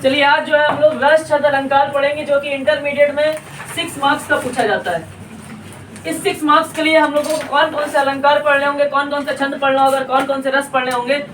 चलिए आज जो है हम लोग रस छंद अलंकार पढ़ेंगे, जो कि इंटरमीडिएट में 6 मार्क्स का पूछा जाता है। इस 6 मार्क्स के लिए हम लोगों को कौन कौन से अलंकार पढ़ने होंगे, कौन कौन से छंद पढ़ना होगा, कौन कौन से रस पढ़ने होंगे।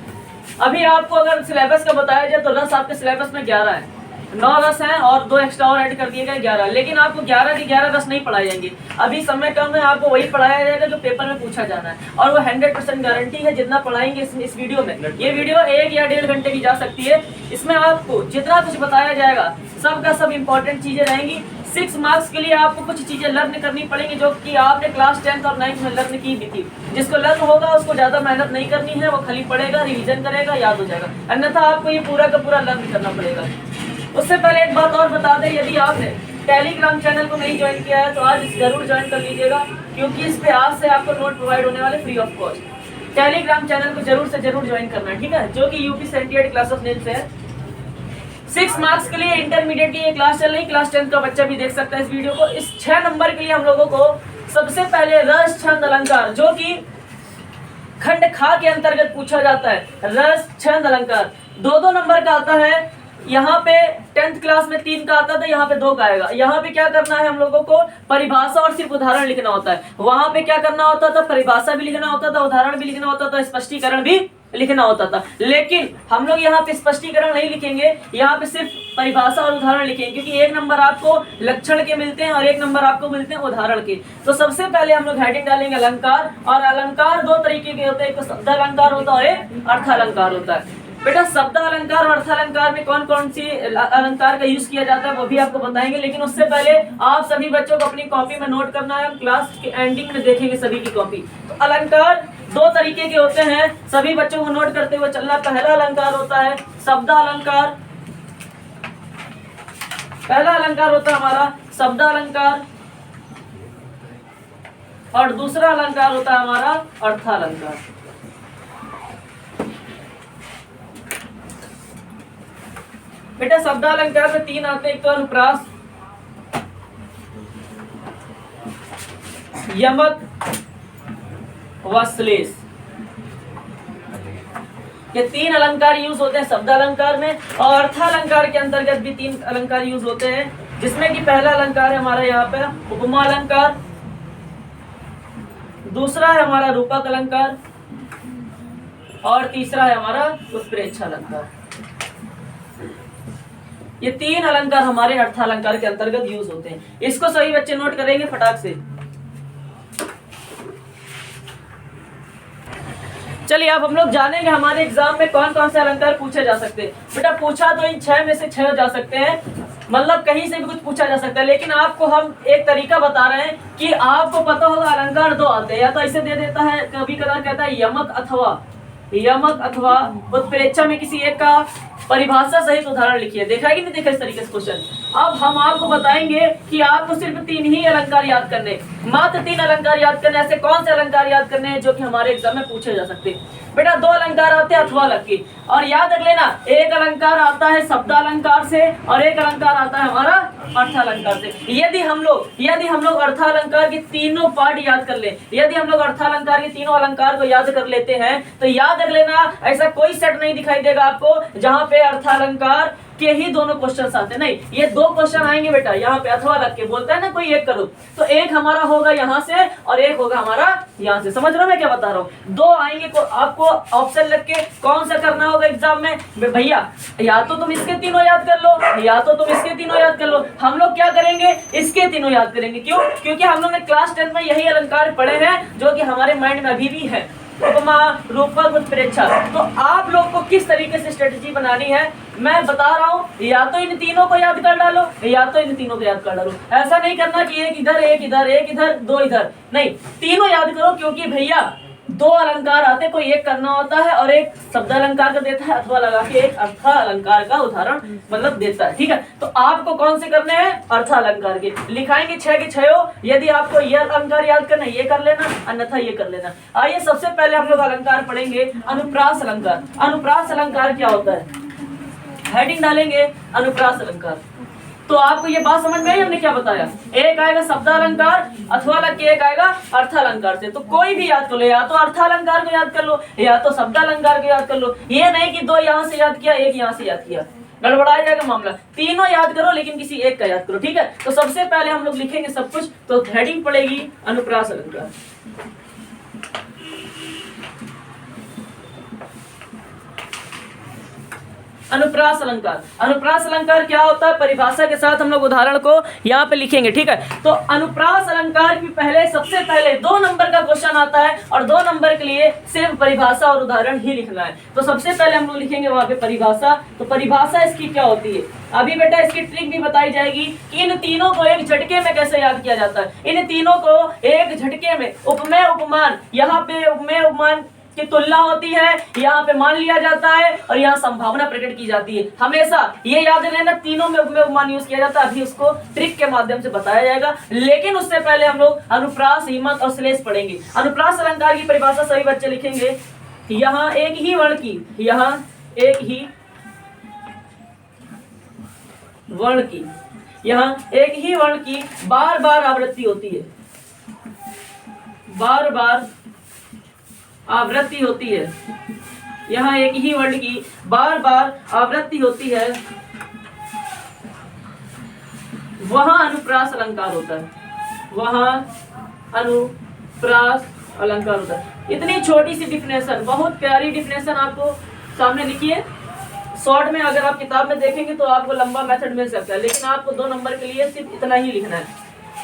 अभी आपको अगर सिलेबस का बताया जाए तो रस आपके सिलेबस में 11 है, 9 रस हैं और 2 एक्स्ट्रा और ऐड कर दिए गए 11। लेकिन आपको 11 के 11 रस नहीं पढ़ाए जाएंगे। अभी समय कम है, आपको वही पढ़ाया जाएगा जो पेपर में पूछा जाना है, और वो 100% गारंटी है जितना पढ़ाएंगे इस वीडियो में। ये वीडियो 1 या 1.5 घंटे की जा सकती है। इसमें आपको जितना कुछ बताया जाएगा सब का सब इम्पोर्टेंट चीजें रहेंगी। 6 मार्क्स के लिए आपको कुछ चीजें लर्न करनी पड़ेंगी जो कि आपने क्लास 10th और 9th में लर्न की भी थी। जिसको लर्न होगा उसको ज्यादा मेहनत नहीं करनी है, वो खाली पढ़ेगा, रिवीजन करेगा, याद हो जाएगा। अन्यथा आपको ये पूरा का पूरा लर्न करना पड़ेगा। उससे पहले एक बात और बता दें, यदि आपने टेलीग्राम चैनल को नहीं ज्वाइन किया है तो आज जरूर ज्वाइन कर लीजिएगा, क्योंकि इस पे आज से आपको नोट प्रोवाइड होने वाले free of cost. Telegram channel को जरूर से जरूर ज्वाइन करना है, ठीक है, जो कि यूपी 78 क्लास ऑफ नेम से है। 6 मार्क्स के लिए इंटरमीडिएट की ये क्लास चल रही, क्लास 10 का बच्चा भी देख सकता है इस वीडियो को। इस 6 नंबर के लिए हम लोगों को सबसे पहले रस छंद अलंकार, जो कि खंड खा के अंतर्गत पूछा जाता है, रस छंद अलंकार 2-2 नंबर का आता है। यहाँ पे 10th क्लास में 3 का आता था, यहाँ पे 2 का आएगा। यहाँ पे क्या करना है हम लोगों को, परिभाषा और सिर्फ उदाहरण लिखना होता है। वहां पे क्या करना होता था, परिभाषा भी लिखना होता था, उदाहरण भी लिखना होता था, स्पष्टीकरण भी लिखना होता था। लेकिन हम लोग यहाँ पे स्पष्टीकरण नहीं लिखेंगे, यहाँ पे सिर्फ परिभाषा और उदाहरण लिखेंगे, क्योंकि 1 नंबर आपको लक्षण के मिलते हैं और 1 नंबर आपको मिलते हैं उदाहरण के। तो सबसे पहले हम लोग हेडिंग डालेंगे अलंकार। और अलंकार 2 तरीके के होते हैं, एक तो शब्द अलंकार होता है और एक अर्थ अलंकार होता है। बेटा शब्द अलंकार और अर्थ अलंकार में कौन कौन सी अलंकार का यूज किया जाता है वो भी आपको बताएंगे। लेकिन उससे पहले आप सभी बच्चों को अपनी कॉपी में नोट करना है, क्लास के एंडिंग में देखेंगे सभी की कॉपी। तो अलंकार 2 तरीके के होते हैं, सभी बच्चों को नोट करते हुए चलना। पहला अलंकार होता है शब्द अलंकार, पहला अलंकार होता है हमारा शब्द अलंकार, और दूसरा अलंकार होता है हमारा अर्थ अलंकार। बेटा शब्द अलंकार में 3 आते हैं, एक तो अनुप्रास, यमक व श्लेष। ये 3 अलंकार यूज होते हैं शब्द अलंकार में, और अर्थ अलंकार के अंतर्गत भी 3 अलंकार यूज होते हैं, जिसमें कि पहला अलंकार है हमारा यहाँ पे उपमा अलंकार, दूसरा है हमारा रूपक अलंकार, और तीसरा है हमारा उत्प्रेक्षा अलंकार। ये 3 अलंकार हमारे अर्थ अलंकार के अंतर्गत यूज होते हैं। इसको सभी बच्चे नोट करेंगे फटाक से। चलिए अब हम लोग जानेंगे हमारे एग्जाम में कौन कौन से अलंकार पूछे जा सकते हैं। बेटा पूछा तो इन 6 में से 6 जा सकते हैं, मतलब कहीं से भी कुछ पूछा जा सकता है। लेकिन आपको हम एक तरीका बता रहे हैं कि आपको पता होगा अलंकार 2 आते हैं, या तो ऐसे दे देता है, कभी कभार कहता है यमक अथवा उत्प्रेक्षा में किसी एक का परिभाषा सहित उदाहरण लिखिए। देखा है कि नहीं देखा इस तरीके से क्वेश्चन। अब हम आपको बताएंगे कि आपको सिर्फ 3 ही अलंकार याद करने, मात्र 3 अलंकार याद करने। ऐसे कौन से अलंकार याद करने हैं जो कि हमारे एग्जाम में पूछे जा सकते हैं। बेटा 2 अलंकार आते हैं अथवा लग के, और याद रख लेना एक अलंकार आता है शब्द अलंकार से और एक अलंकार आता है हमारा अर्थ अलंकार से। यदि हम लोग अर्थ अलंकार के तीनों पार्ट याद कर ले, यदि हम लोग अर्थ अलंकार के तीनों अलंकार को याद कर लेते हैं तो याद रख लेना ऐसा कोई सेट नहीं दिखाई देगा आपको जहां पे अर्थ अलंकार के ही दोनों क्वेश्चन आते। नहीं, ये 2 क्वेश्चन आएंगे बेटा। यहाँ पे अथवा लग के बोलता है ना कोई एक करो, तो एक हमारा होगा यहाँ से और एक होगा हमारा यहाँ से। समझ रहे हो मैं क्या बता रहा हूँ। 2 आएंगे, आपको ऑप्शन लग के कौन सा करना होगा एग्जाम में। भैया या तो तुम इसके तीनों याद कर लो, या तो तुम इसके तीनों याद कर लो। हम लोग क्या करेंगे, इसके तीनों याद करेंगे। क्यों? क्योंकि हम लोग ने क्लास 10 में यही अलंकार पढ़े हैं जो कि हमारे माइंड में अभी भी है, उपमा रूपक उत्प्रेक्षा। तो आप लोग को किस तरीके से स्ट्रेटेजी बनानी है मैं बता रहा हूँ। या तो इन तीनों को याद कर डालो, या तो इन तीनों को याद कर डालो। ऐसा नहीं करना कि एक इधर एक इधर एक इधर 2 इधर, नहीं, तीनों याद करो। क्योंकि भैया 2 अलंकार आते, कोई एक करना होता है और एक शब्द अलंकार का देता है, अथवा लगा के एक अर्थ अलंकार का उदाहरण मतलब देता है। ठीक है, तो आपको कौन से करने हैं, अर्थ अलंकार के। लिखाएंगे 6 के 6। यदि आपको ये अलंकार याद करना ये कर लेना, अन्यथा ये कर लेना। आइए सबसे पहले हम लोग अलंकार पढ़ेंगे अनुप्रास अलंकार। अनुप्रास अलंकार क्या होता है, हेडिंग डालेंगे अनुप्रास अलंकार। तो आपको ये बात समझ में आई हमने क्या बताया? एक आएगा शब्दालंकार अथवा लग के एक आएगा अर्थालंकार से। तो कोई भी याद कर लो, या तो अर्थालंकार को याद कर लो या तो शब्दालंकार को याद कर लो। ये नहीं कि दो यहाँ से याद किया एक यहाँ से याद किया, गड़बड़ाया जाएगा मामला। तीनों याद करो लेकिन किसी एक का याद करो, ठीक है। तो सबसे पहले हम लोग लिखेंगे सब कुछ, तो हेडिंग पड़ेगी अनुप्रास अलंकार। अनुप्रास अलंकार, अनुप्रास अलंकार क्या होता है? परिभाषा के साथ हम लोग उदाहरण को यहाँ पे लिखेंगे, ठीक है। तो अनुप्रास अलंकार की पहले सबसे पहले 2 नंबर का क्वेश्चन आता है और 2 नंबर के लिए सिर्फ परिभाषा और उदाहरण ही लिखना है। तो सबसे पहले हम लोग लिखेंगे वहां पे परिभाषा। तो परिभाषा इसकी क्या होती है? अभी बेटा इसकी ट्रिक भी बताई जाएगी कि इन तीनों को एक झटके में कैसे याद किया जाता है। इन तीनों को एक झटके में उपमेय उपमान, यहाँ पे उपमेय उपमान की तुलना होती है, यहाँ पे मान लिया जाता है और यहाँ संभावना प्रकट की जाती है। हमेशा ये याद रहना तीनों में उपमेय उपमान यूज किया जाता है। अभी उसको ट्रिक के माध्यम से बताया जाएगा, लेकिन उससे पहले हम लोग अनुप्रास, हिम्मत और श्लेष पढ़ेंगे। अनुप्रास अलंकार की परिभाषा सभी बच्चे लिखेंगे। यहाँ एक ही वर्ण की, यहाँ एक ही वर्ण की, यहाँ एक ही वर्ण की बार बार आवृत्ति होती है, बार बार आवृत्ति होती है। यहाँ एक ही वर्ण की बार बार आवृत्ति होती है, वहां अनुप्रास अलंकार होता है, वहां अनुप्रास अलंकार होता है। इतनी छोटी सी डिफिनेशन, बहुत प्यारी डिफिनेशन आपको सामने लिखी है। शॉर्ट में अगर आप किताब में देखेंगे तो आपको लंबा मेथड मिल सकता है, लेकिन आपको 2 नंबर के लिए सिर्फ इतना ही लिखना है।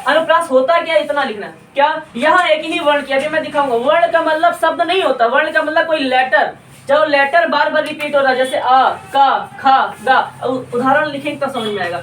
अनुप्रास होता क्या, इतना लिखना है। क्या? यहाँ एक ही वर्ण की, अभी मैं दिखाऊंगा। वर्ण का मतलब शब्द नहीं होता, वर्ण का मतलब कोई लेटर, जो लेटर बार बार रिपीट हो रहा है, जैसे आ, का, खा, गा। उदाहरण लिखेंगे तो समझ में आएगा।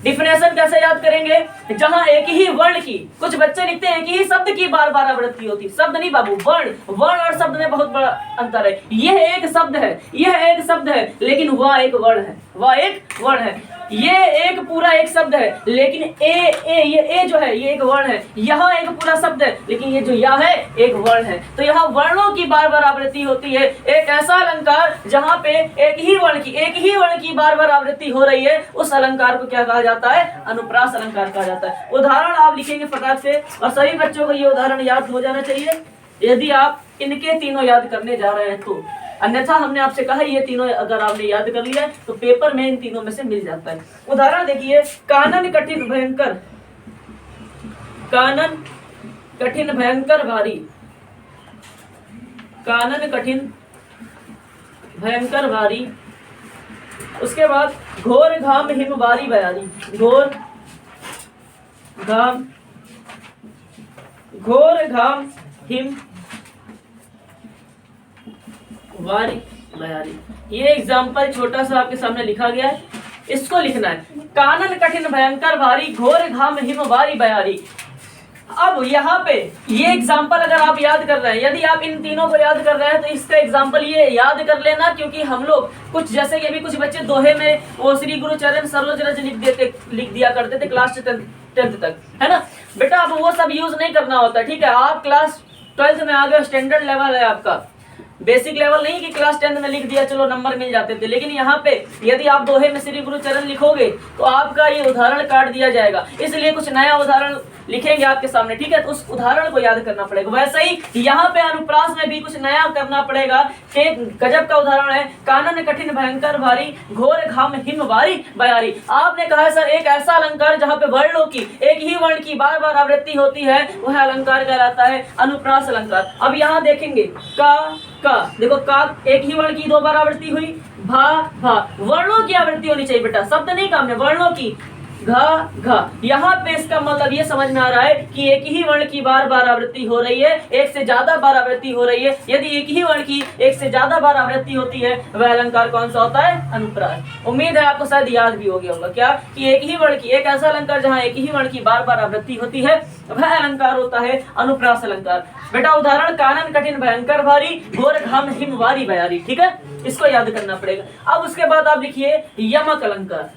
डिफिनेशन कैसे याद करेंगे? जहां एक ही वर्ण की, कुछ बच्चे लिखते हैं एक ही शब्द की बार बार आवृत्ति होती, शब्द नहीं बाबू, वर्ण। वर्ण और शब्द में बहुत बड़ा अंतर है। यह एक शब्द है, यह एक शब्द है, लेकिन वह एक वर्ण है, वह एक वर्ण है। ये एक पूरा एक शब्द है, लेकिन ये जो है ये एक वर्ण है। यहाँ एक पूरा शब्द है, लेकिन ये जो या है एक वर्ण है। तो यहाँ वर्णों की बार बार आवृत्ति होती है। एक ऐसा अलंकार जहाँ पे एक ही वर्ण की बार बार आवृत्ति हो रही है, उस अलंकार को क्या कहा जाता है? अनुप्रास अलंकार कहा जाता है। उदाहरण आप लिखेंगे फटाक से, और सभी बच्चों को ये उदाहरण याद हो जाना चाहिए यदि आप इनके तीनों याद करने जा रहे हैं तो। अन्यथा हमने आपसे कहा ये तीनों अगर आपने याद कर लिया तो पेपर में इन तीनों में से मिल जाता है। उदाहरण देखिए, कानन कठिन भयंकर, कानन कठिन भयंकर भारी, कानन कठिन भयंकर भारी। उसके बाद घोर घाम हिम बारी बयारी, घोर घाम हिम वारी बयारी। ये एग्जाम्पल छोटा सा आपके सामने लिखा गया है, इसको लिखना है। कानन कठिन भयंकर भारी, घोर घाम हिम वारी बयारी। अब यहाँ पे ये एग्जाम्पल अगर आप याद कर रहे हैं, यदि आप इन तीनों को याद कर रहे हैं तो इसका एग्जाम्पल ये याद कर लेना, क्योंकि हम लोग कुछ जैसे कि अभी कुछ बच्चे दोहे में वो श्री गुरु चरण सरोज रज लिख दिया करते थे क्लास 10th तक, है ना बेटा। अब वो सब यूज नहीं करना होता, ठीक है। आप क्लास 12th में आ गए, स्टैंडर्ड लेवल है आपका, बेसिक लेवल नहीं कि क्लास 10th में लिख दिया चलो नंबर मिल जाते थे। लेकिन यहाँ पे यदि आप दोहे में श्री गुरु चरण लिखोगे तो आपका ये उदाहरण काट दिया जाएगा, इसलिए कुछ नया उदाहरण लिखेंगे आपके सामने, ठीक है। तो उस उदाहरण को याद करना पड़ेगा। वैसे ही यहाँ पे अनुप्रास में भी कुछ नया करना पड़ेगा। एक गजब का उदाहरण है, कानन कठिन भयंकर भारी, घोर घाम हिम वारी बयारी। आपने कहा है सर एक ऐसा अलंकार जहाँ पे वर्णों की, एक ही वर्ण की बार बार आवृत्ति होती है, वह अलंकार कहलाता है अनुप्रास अलंकार। अब यहाँ देखेंगे का, देखो का एक ही वर्ण की 2 बार आवृत्ति हुई, भा, वर्णों की आवृत्ति होनी चाहिए बेटा, शब्द नहीं काम है, वर्णों की। घा, यहाँ पे इसका मतलब ये समझ में आ रहा है कि एक ही वर्ण की बार बार आवृत्ति हो रही है, एक से ज्यादा बार आवृत्ति हो रही है। यदि एक ही वर्ण की एक से ज्यादा बार आवृत्ति होती है, वह अलंकार कौन सा होता है? अनुप्रास। उम्मीद है आपको शायद याद भी हो गया होगा क्या कि एक ही वर्ण की, एक ऐसा अलंकार जहाँ एक ही वर्ण की बार बार आवृत्ति होती है, वह अलंकार होता है अनुप्रास अलंकार। बेटा उदाहरण, कानन कठिन भयंकर भारी, घोर घाम हिम वारी बयारी, ठीक है, इसको याद करना पड़ेगा। अब उसके बाद आप लिखिए यमक अलंकार,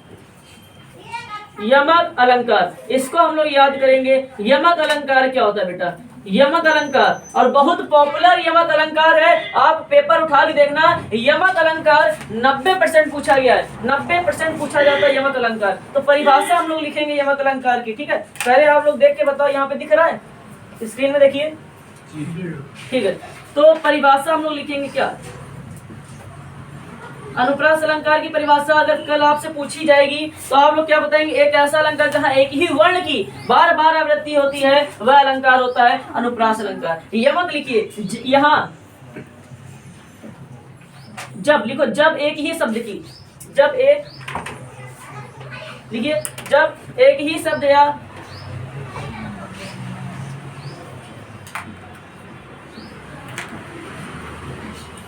यमक अलंकार, इसको हम लोग याद करेंगे। यमक अलंकार क्या होता है बेटा? यमक अलंकार, और बहुत पॉपुलर यमक अलंकार है। आप पेपर उठा के देखना, यमक अलंकार 90% पूछा गया है, 90% पूछा जाता है यमक अलंकार। तो परिभाषा हम लोग लिखेंगे यमक अलंकार की, ठीक है। पहले आप लोग देख के बताओ, यहाँ पे दिख रहा है स्क्रीन में, देखिए, ठीक है। तो परिभाषा हम लोग लिखेंगे क्या, अनुप्रास अलंकार की परिभाषा अगर कल आपसे पूछी जाएगी तो आप लोग क्या बताएंगे, एक ऐसा अलंकार जहां एक ही वर्ण की बार बार आवृत्ति होती है वह अलंकार होता है अनुप्रास अलंकार। यमक लिखिए, यहाँ जब लिखो, जब एक ही शब्द की, जब एक, लिखिए, जब एक ही शब्द या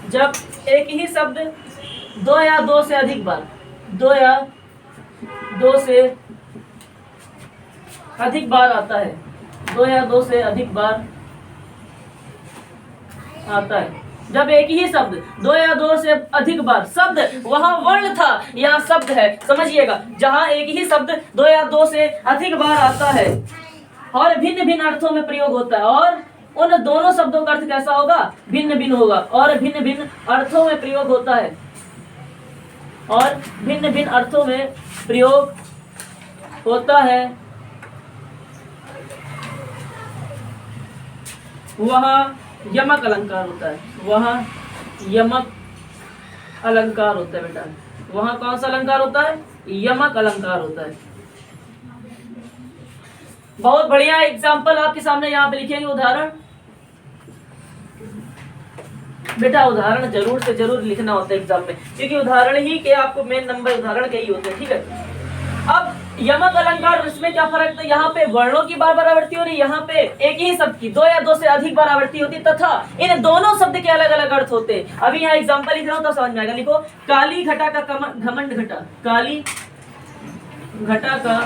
जब एक ही शब्द दो या दो से अधिक बार, दो या दो से अधिक बार आता है, दो या दो से अधिक बार आता है। जब एक ही शब्द दो या दो से अधिक बार, शब्द वहां वर्ण था, यहाँ शब्द है, समझिएगा, जहां एक ही शब्द दो या दो से अधिक बार आता है और भिन्न भिन्न अर्थों में प्रयोग होता है, और उन दोनों शब्दों का अर्थ कैसा होगा, भिन्न भिन्न होगा, और भिन्न भिन्न अर्थों में प्रयोग होता है, और भिन्न भिन्न अर्थों में प्रयोग होता है, वहाँ यमक अलंकार होता है, वहाँ यमक अलंकार होता है बेटा। वहाँ कौन सा अलंकार होता है, यमक अलंकार होता है। बहुत बढ़िया एग्जाम्पल आपके सामने यहाँ पे लिखेंगे, उदाहरण बेटा, उदाहरण जरूर से जरूर लिखना होता है एग्जाम में, क्योंकि उदाहरण ही के आपको मेन नंबर उदाहरण के ही होते हैं, ठीक है। अब यमक अलंकार, इसमें क्या फर्क है, यहाँ पे वर्णों की बार बार आवृत्ति हो रही है, यहाँ पे एक ही शब्द की दो या दो से अधिक बार आवृत्ति होती है, तथा इन दोनों शब्द के अलग अलग अर्थ होते हैं। अभी यहाँ एग्जाम्पल लिख रहा हूँ तो समझ में आएगा, लिखो, काली घटा का घमंड घटा, काली घटा का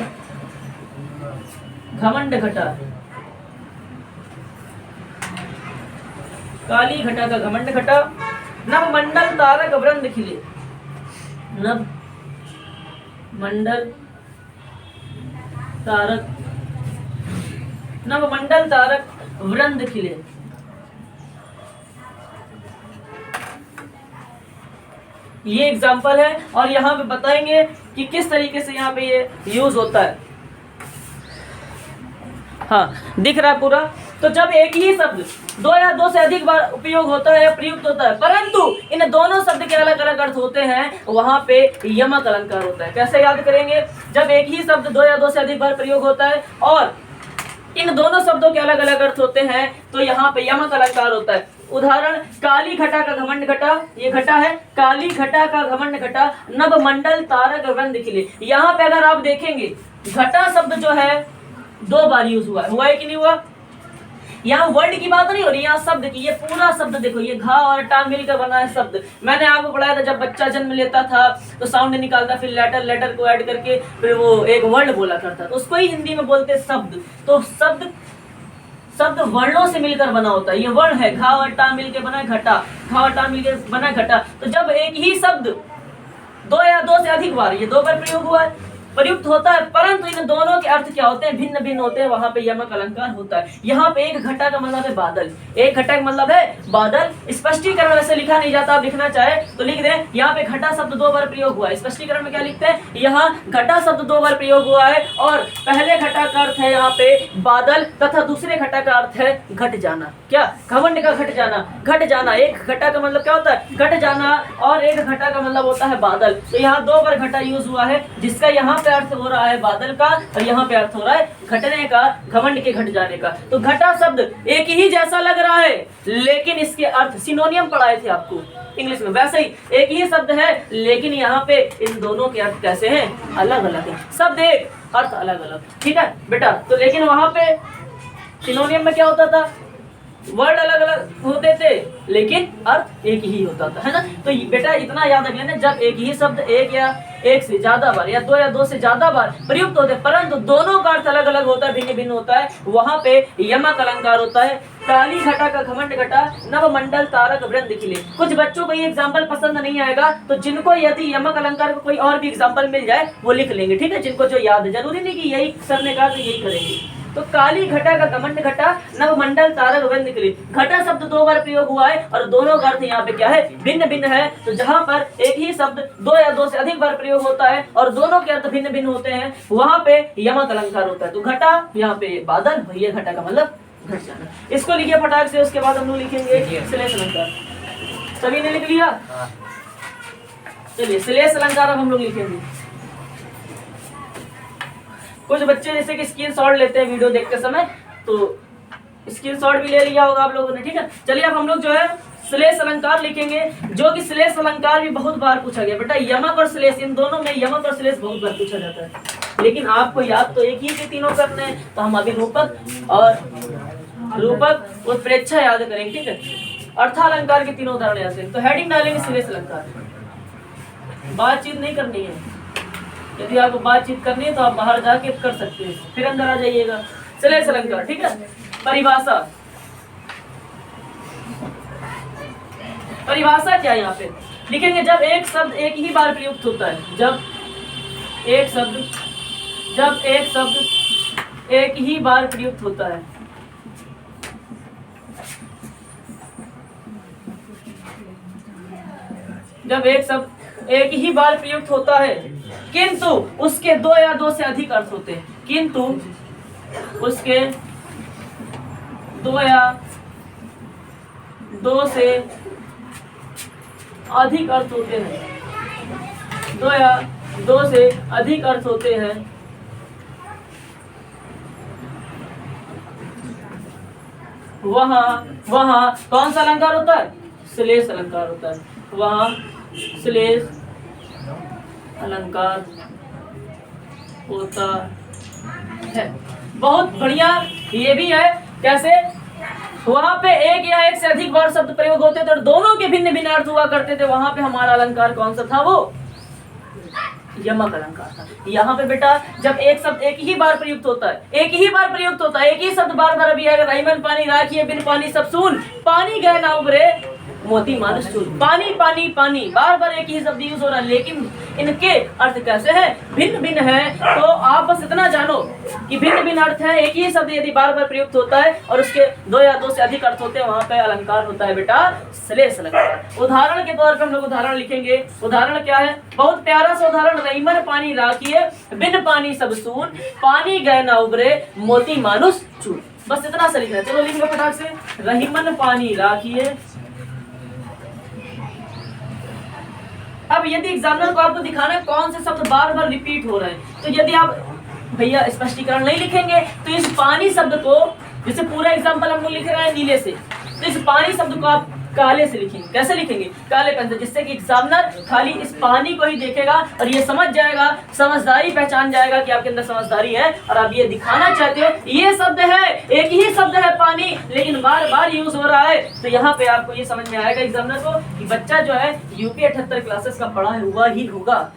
घमंड घटा, काली घटा का घमंड घटा, नव मंडल तारक वृंद खिले, नव मंडल तारक, नव मंडल तारक वृंद खिले। ये एग्जाम्पल है, और यहाँ पे बताएंगे कि किस तरीके से यहाँ पे ये यूज होता है। हाँ, दिख रहा है पूरा। तो जब एक ही शब्द दो या दो से अधिक बार उपयोग होता है या प्रयुक्त होता है, परंतु इन दोनों शब्द के अलग अलग अर्थ होते हैं, वहां पे यमक अलंकार होता है। कैसे याद करेंगे, जब एक ही शब्द दो या दो से अधिक बार प्रयोग होता है और इन दोनों शब्दों के अलग अलग अर्थ होते हैं, तो यहाँ पे यमक अलंकार होता है। उदाहरण, काली घटा का घमंड घटा, ये घटा है, काली घटा का घमंड घटा, नभ मंडल तारक वृंद खिले। यहाँ पे अगर आप देखेंगे, घटा शब्द जो है दो बार यूज हुआ है कि नहीं हुआ। यहाँ वर्ड की बात नहीं हो रही, यहाँ शब्द की। ये पूरा शब्द देखो, ये घा और टा मिलकर बना है शब्द। मैंने आपको पढ़ाया था, जब बच्चा जन्म लेता था तो साउंड निकालता, फिर लेटर को ऐड करके फिर वो एक वर्ड बोला करता, तो उसको ही हिंदी में बोलते शब्द। तो शब्द वर्णों से मिलकर बना होता है। ये वर्ण है, घा और टा मिलकर बना है घटा, घा और टा मिलकर बना है घटा। तो जब एक ही शब्द दो या दो से अधिक बार, ये दो बार प्रयोग हुआ है, प्रयुक्त होता है, परंतु इन दोनों के अर्थ क्या होते हैं, भिन्न भिन्न होते हैं, वहां पे यमक अलंकार होता है। यहाँ पे एक घटा का मतलब है बादल, एक घटा का मतलब है बादल। स्पष्टीकरण वैसे लिखा नहीं जाता, आप लिखना चाहे तो लिख दें, यहाँ पे घटा शब्द दो बार प्रयोग हुआ है। स्पष्टीकरण में क्या लिखते हैं, यहाँ घटा शब्द दो बार प्रयोग हुआ है, और पहले घटा का अर्थ है यहाँ पे बादल, तथा दूसरे घटा का अर्थ है घट जाना। क्या, घमंड का घट जाना, घट जाना। एक घटा का मतलब क्या होता है, घट जाना, और एक घटा का मतलब होता है बादल। तो यहाँ दो बार घटा यूज हुआ है, जिसका यहाँ पे अर्थ हो रहा है बादल का, और यहाँ पे अर्थ हो रहा है घटने का, घमंड के घट जाने का। तो घटा शब्द एक ही जैसा लग रहा है, लेकिन इसके अर्थ सिनोनियम पढ़ाए थे आपको इंग्लिश में, वैसे ही एक ही शब्द है, लेकिन यहाँ पे इन दोनों के अर्थ कैसे हैं, अलग अलग है। शब्द एक, अर्थ अलग अलग, ठीक है बेटा। तो लेकिन वहां पे सिनोनियम में क्या होता था, वर्ड अलग अलग होते थे, लेकिन अर्थ एक ही होता था, है ना। तो बेटा इतना याद रख लेना, जब एक ही शब्द एक या एक से ज्यादा बार या दो से ज्यादा बार प्रयुक्त होते, परंतु दोनों का अर्थ अलग अलग होता है, भिन्न भिन्न होता है, वहां पे यमक अलंकार होता है। काली घटा का घमंड घटा, नव मंडल तारक वृंद खिले। कुछ बच्चों को ये एग्जाम्पल पसंद नहीं आएगा, तो जिनको यदि यमक अलंकार का कोई और भी एग्जाम्पल मिल जाए वो लिख लेंगे, ठीक है, जिनको जो याद है। जरूरी नहीं कि यही सर ने कहा तो यही करेंगे। तो काली घटा का घमंड घटा, नवमंडल तारक वृंद निकली। घटा शब्द 2 बार प्रयोग हुआ है और दोनों का अर्थ यहाँ पे क्या है, भिन्न भिन्न है। तो जहाँ पर एक ही शब्द 2 या 2 से अधिक बार प्रयोग होता है और दोनों के अर्थ भिन्न भिन्न होते हैं, वहां पे यमक अलंकार होता है। तो घटा यहाँ पे बादल, भैया घटा का मतलब घट जाना। इसको लिखिए फटाक से, उसके बाद हम लोग लिखेंगे श्लेष अलंकार। सभी ने लिख लिया? चलिए श्लेष अलंकार अब हम लोग लिखेंगे। कुछ बच्चे जैसे कि स्क्रीनशॉट लेते हैं वीडियो देखते समय, तो स्क्रीनशॉट भी ले लिया होगा आप लोगों ने, ठीक है। चलिए अब हम लोग जो है श्लेष अलंकार लिखेंगे, जो कि श्लेष अलंकार भी बहुत बार पूछा गया। बेटा यमक और श्लेष, इन दोनों में यमक और श्लेष बहुत बार पूछा जाता है, लेकिन आपको याद तो एक ही के तीनों करने हैं। तो हम अभी रूपक और प्रेक्षा याद करेंगे, ठीक है। अर्थालंकार के तीनों उदाहरण याद करेंगे। तो हेडिंग डालेंगे श्लेष अलंकार। बातचीत नहीं करनी है, यदि आपको बातचीत करनी है तो आप बाहर जाके कर सकते हैं, फिर अंदर आ जाइएगा। श्लेष अलंकार, ठीक है। परिभाषा, परिभाषा क्या है यहाँ पे लिखेंगे, जब एक शब्द एक ही बार प्रयुक्त होता है, जब एक शब्द एक ही बार प्रयुक्त होता है, जब एक शब्द एक ही बार प्रयुक्त होता है किंतु उसके 2 या 2 से अधिक अर्थ होते हैं, किंतु उसके 2 या 2 से अधिक अर्थ होते हैं, 2 या 2 से अधिक अर्थ होते हैं, वहाँ कौन सा अलंकार होता है, श्लेष अलंकार होता है। वहाँ श्लेष अलंकार होता है। बहुत बढ़िया, ये भी है कैसे, वहां पे एक या एक से अधिक बार शब्द प्रयोग होते थे और दोनों के भिन्न भिन्न अर्थ हुआ करते थे, वहां पे हमारा अलंकार कौन सा था, वो यमक अलंकार था। यहाँ पे बेटा जब एक शब्द एक ही बार प्रयुक्त होता है, एक ही शब्द बार बार अभी आएगा, रहीमन पानी राखिए बिन पानी सब सून, पानी गए ना उबरे मोती मानुष चूर। पानी पानी पानी बार बार एक ही शब्द यूज हो रहा है, लेकिन इनके अर्थ कैसे हैं, भिन्न भिन्न है। तो आप बस इतना जानो कि भिन्न भिन्न अर्थ है। एक ही शब्द यदि बार बार प्रयुक्त होता है और उसके 2 या 2 से अधिक अर्थ होते हैं, वहां पे अलंकार होता है बेटा श्लेष अलंकार। उदाहरण के तौर पे हम लोग उदाहरण लिखेंगे। उदाहरण क्या है, बहुत प्यारा सा उदाहरण, रहीमन पानी राखिए बिन पानी सब सून, पानी गए ना उबरे मोती मानुष चूर। बस इतना सा लिखना है। चलो लिख लो फटाक से, रहीमन पानी राखिए। अब यदि एग्जामिनर को आपको दिखाना है कौन से शब्द बार बार रिपीट हो रहे हैं, तो यदि आप भैया स्पष्टीकरण नहीं लिखेंगे तो इस पानी शब्द को, जैसे पूरा एग्जाम्पल हम लोग लिख रहे हैं नीले से, तो इस पानी शब्द को आप काले से लिखेंगे। कैसे लिखेंगे, काले पेन से, जिससे कि एग्जामिनर खाली इस पानी को ही देखेगा और ये समझ जाएगा, समझदारी पहचान जाएगा कि आपके अंदर समझदारी है और आप ये दिखाना चाहते हो ये शब्द है, एक ही शब्द है पानी, लेकिन बार बार यूज हो रहा है। तो यहाँ पे आपको ये समझ में आएगा एग्जामिनर को कि बच्चा जो है यूपी 78 क्लासेस का पढ़ा हुआ ही होगा,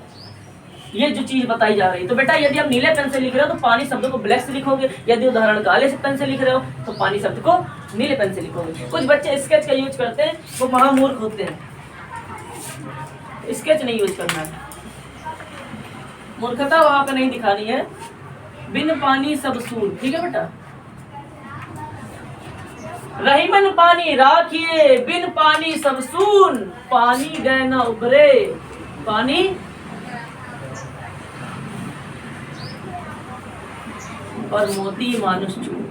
ये जो चीज बताई जा रही है। तो बेटा यदि आप नीले पेन से लिख रहे हो तो पानी शब्द को ब्लैक से लिखोगे, यदि उदाहरण काले से पेन से लिख रहे हो तो पानी शब्द को नीले पेन से लिखोगे। कुछ बच्चे स्केच का यूज करते हैं, वो महामूर्ख होते हैं, स्केच नहीं यूज करना है, मूर्खता वहां पे नहीं दिखानी है। बिन पानी सब सून, ठीक है बेटा। रहीमन पानी राखिए बिन पानी सब सून, पानी गए ना उबरे, पानी और मोती मानुष चूर।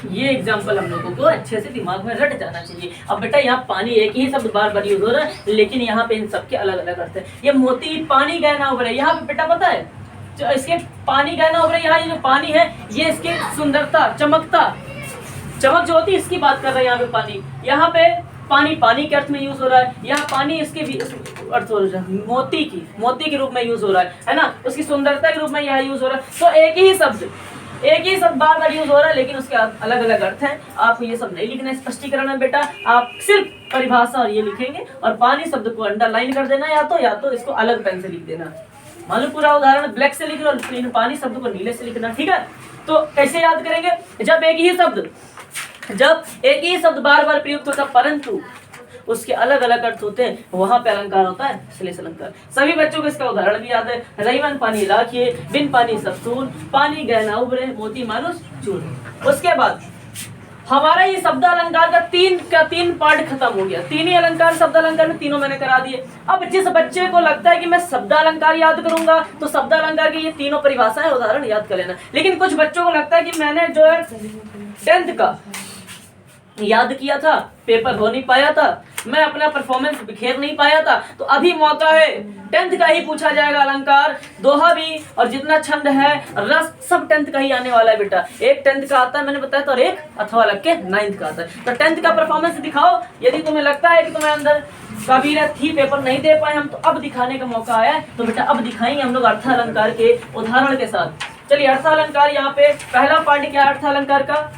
ये एग्जाम्पल हम लोगों को अच्छे से दिमाग में रट जाना चाहिए। अब बेटा यहाँ पानी एक ही शब्द बार बार यूज हो रहा है, लेकिन यहाँ पे इन सबके अलग अलग अर्थ है। ये मोती, पानी गए ना उबरे, यहाँ पे बेटा पता है जो इसके पानी गए ना उबरे, यहाँ ये जो पानी है ये इसकी सुंदरता, चमक जो होती है इसकी बात कर रहे हैं। यहाँ पे पानी, यहाँ पे पानी पानी के अर्थ में यूज हो रहा है, यहाँ पानी इसके भी अर्थ हो रहा है, मोती के रूप में यूज हो रहा है ना, उसकी सुंदरता के रूप में यहाँ यूज हो रहा है। तो एक ही शब्द बार बार यूज हो रहा है, लेकिन उसके अलग अलग अर्थ हैं। आपको ये सब नहीं लिखना है स्पष्टीकरण में बेटा, आप सिर्फ परिभाषा और ये लिखेंगे और पानी शब्द को अंडरलाइन कर देना, या तो इसको अलग पेन से लिख देना। मान लो पूरा उदाहरण ब्लैक से लिख लो और पानी शब्द को नीले से लिखना, ठीक है। तो कैसे याद करेंगे, जब एक ही शब्द बार बार प्रयुक्त होता परंतु उसके अलग अलग अर्थ होते हैं, वहां पे अलंकार होता है श्लेष अलंकार। सभी बच्चों को इसका उदाहरण भी याद है, रईवन पानी लाखिए, बिन पानी सब सून, पानी गहना उभरे, मोती मानुष चूर। उसके बाद हमारा ये शब्द अलंकार का तीन पार्ट खत्म हो गया। तीन ही अलंकार शब्द अलंकार में, तीनों मैंने करा दिए। अब जिस बच्चे को लगता है कि मैं शब्द अलंकार याद करूंगा तो शब्द अलंकार की ये तीनों परिभाषाएं उदाहरण याद कर लेना। लेकिन कुछ बच्चों को लगता है कि मैंने जो है 10th का याद किया था, पेपर हो नहीं पाया था, मैं अपना परफॉर्मेंस बिखेर नहीं पाया था, तो अभी मौका है 10th का ही पूछा जाएगा अलंकार, दोहा भी और जितना छंद है रस सब 10th का ही आने वाला है बेटा। एक 10th का आता है मैंने बताया तो, और एक अथवा लग के 9th का आता है। तो 10th का परफॉर्मेंस दिखाओ। यदि तुम्हें लगता है कि तुम्हें अंदर काबिलियत थी, पेपर नहीं दे पाए हम, तो अब दिखाने का मौका आया है, तो बेटा अब दिखाएंगे हम लोग अर्थालंकार के उदाहरण के साथ। चलिए अर्थालंकार, यहाँ पे पहला पार्ट क्या है अर्थालंकार का?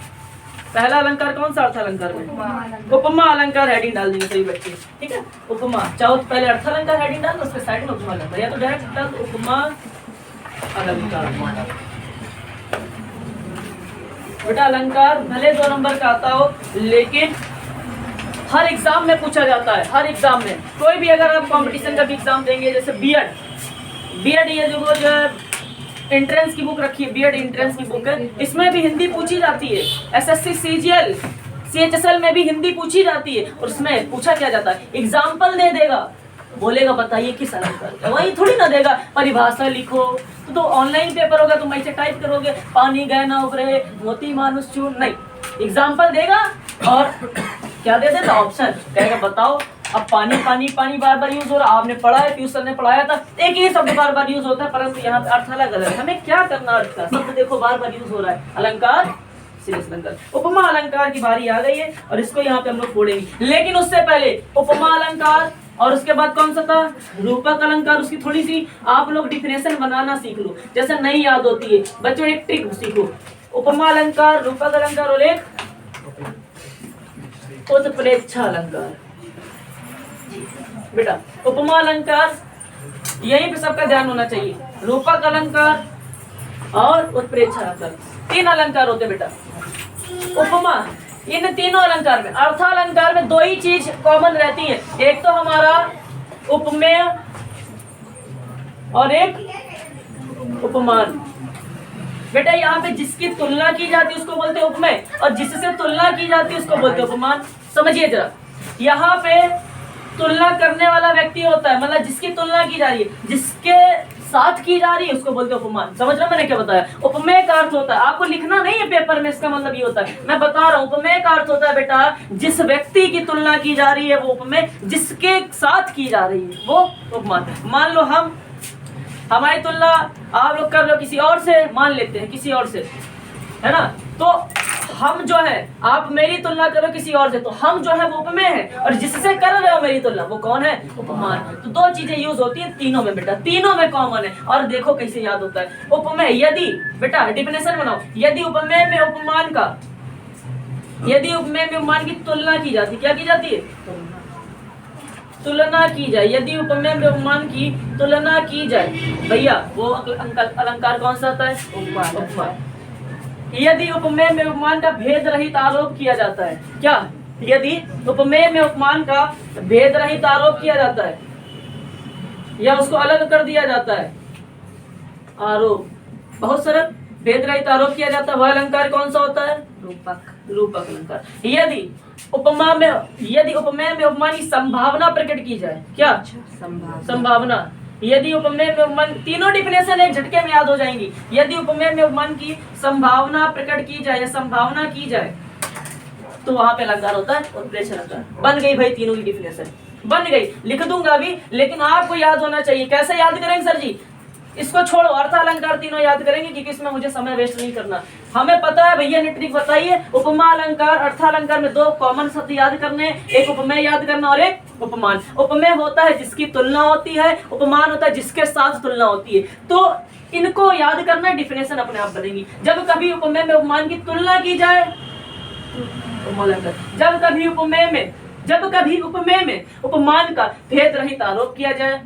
पहला अलंकार कौन सा अर्थालंकार में? उपमा अलंकार हेडिंग डाल देंगे सभी बच्चे, ठीक है। उपमा चाहो तो पहले अर्थालंकार हेडिंग डाल, उसके साइड में उपमा अलंकार, या तो डायरेक्ट डाल उपमा अलंकार। बेटा अलंकार भले 2 नंबर का आता हो, लेकिन हर एग्जाम में पूछा जाता है। हर एग्जाम में कोई भी अगर आप कंपटीशन का भी एग्जाम देंगे, जैसे बीएड ये जो एंट्रेंस की बुक रखी है, बीएड एंट्रेंस की बुक है, इसमें भी हिंदी पूछी जाती है। एसएससी सीजीएल सीएचएसएल में भी हिंदी पूछी जाती है, और उसमें पूछा क्या जाता है, एग्जाम्पल दे देगा, बोलेगा बताइए किस अलंकार का, वही थोड़ी ना देगा परिभाषा लिखो। तो ऑनलाइन पेपर होगा, तुम ऐसे टाइप करोगे पानी गहना उभरे, मोती मानुष चूर, नहीं, एग्जाम्पल देगा और क्या दे देगा ऑप्शन, कहेगा बताओ। अब पानी पानी पानी बार बार यूज हो रहा, आपने पढ़ा है, ट्यूशन ने पढ़ाया था, एक ही शब्द बार बार यूज होता है, परंतु यहाँ पे अर्थ अलग अलग है। हमें क्या करना अर्थ का, शब्द देखो बार बार यूज हो रहा है। अलंकार श्लेष अलंकार, उपमा अलंकार की बारी आ गई है, और इसको यहाँ पे हम लोग फोड़ेंगे। लेकिन उससे पहले उपमा अलंकार और उसके बाद कौन सा था, रूपक अलंकार, उसकी थोड़ी सी आप लोग डिफिनेशन बनाना सीख लो, जैसे नहीं याद होती है बच्चों, एक ट्रिक सीखो। उपमा अलंकार, रूपक अलंकार और एक उत्प्रेक्षा अलंकार। बेटा उपमा अलंकार यहीं पे सबका ध्यान होना चाहिए, रूपक अलंकार और उत्प्रेक्षा अलंकार, 3 अलंकार होते बेटा। उपमा, इन तीनों अलंकार में, अर्थालंकार में 2 ही चीज कॉमन रहती है, एक तो हमारा उपमेय और एक उपमान। बेटा यहाँ पे जिसकी तुलना की जाती है उसको बोलते हैं उपमेय, और जिससे तुलना की जाती है उसको बोलते हैं उपमान। समझिए जरा, यहाँ पे तुलना करने वाला व्यक्ति होता है, मतलब जिसकी तुलना की जा रही है, जिसके साथ की जा रही है उसको बोलते हैं उपमान। समझ रहे हो मैंने क्या बताया? उपमेय का अर्थ होता है, आपको लिखना नहीं है पेपर में, इसका मतलब ये होता है, मैं बता रहा हूँ। उपमेय का अर्थ होता है बेटा जिस व्यक्ति की तुलना की जा रही है वो उपमेय, जिसके साथ की जा रही है वो उपमान। मान लो हमारी तुलना आप लोग कर लो किसी और से, मान लेते हैं किसी और से, है ना, तो हम जो है, आप मेरी तुलना करो किसी और से, तो हम जो है वो उपमेय है, और जिससे कर रहे हो मेरी तुलना वो कौन है, उपमान। तो 2 चीजें यूज होती है तीनों में बेटा, तीनों में कॉमन है। और देखो कैसे याद होता है। उपमेय, यदि बेटा डिफिनेशन बनाओ, यदि उपमेय में उपमान का, यदि उपमेय में उपमान की तुलना की जाती, क्या की जाती है, तुलना की जाए, यदि उपमेय में उपमान की तुलना की जाए, भैया वो अलंकार कौन सा आता है, उपमान। यदि उपमेय में उपमान का भेद रहित आरोप किया जाता है, क्या, यदि उपमेय में उपमान का भेद रहित आरोप किया जाता है या उसको अलग कर दिया जाता है, आरोप, बहुत सरल, भेद रहित आरोप किया जाता है, वह अलंकार कौन सा होता है, रूपक अलंकार। यदि उपमेय में उपमान की संभावना प्रकट की जाए, क्या, संभावना, यदि उपमेय में उपमान, तीनों डिफिनेशन एक झटके में याद हो जाएंगी। यदि उपमेय में उपमान की संभावना प्रकट की जाए या संभावना की जाए, तो वहां पे अलंकार होता है उत्प्रेक्षा अलंकार। बन गई भाई, तीनों की डिफिनेशन बन गई, लिख दूंगा अभी, लेकिन आपको याद होना चाहिए। कैसे याद करेंगे सर जी, इसको छोड़ो, अर्थ अलंकार तीनों याद करेंगे, क्योंकि इसमें मुझे समय वेस्ट नहीं करना। हमें पता है भैया ने ट्रिक बताइए, उपमा अलंकार अर्थालंकार में 2 कॉमन शब्द याद करने, एक उपमेय याद करना और एक उपमान। उपमेय होता है जिसकी तुलना होती है, उपमान होता है जिसके साथ तुलना होती है। तो इनको याद करना, डिफिनेशन अपने आप बनेगी। जब कभी उपमेय में उपमान की तुलना की जाए, जब कभी उपमेय में उपमान का भेद रहित आरोप किया जाए,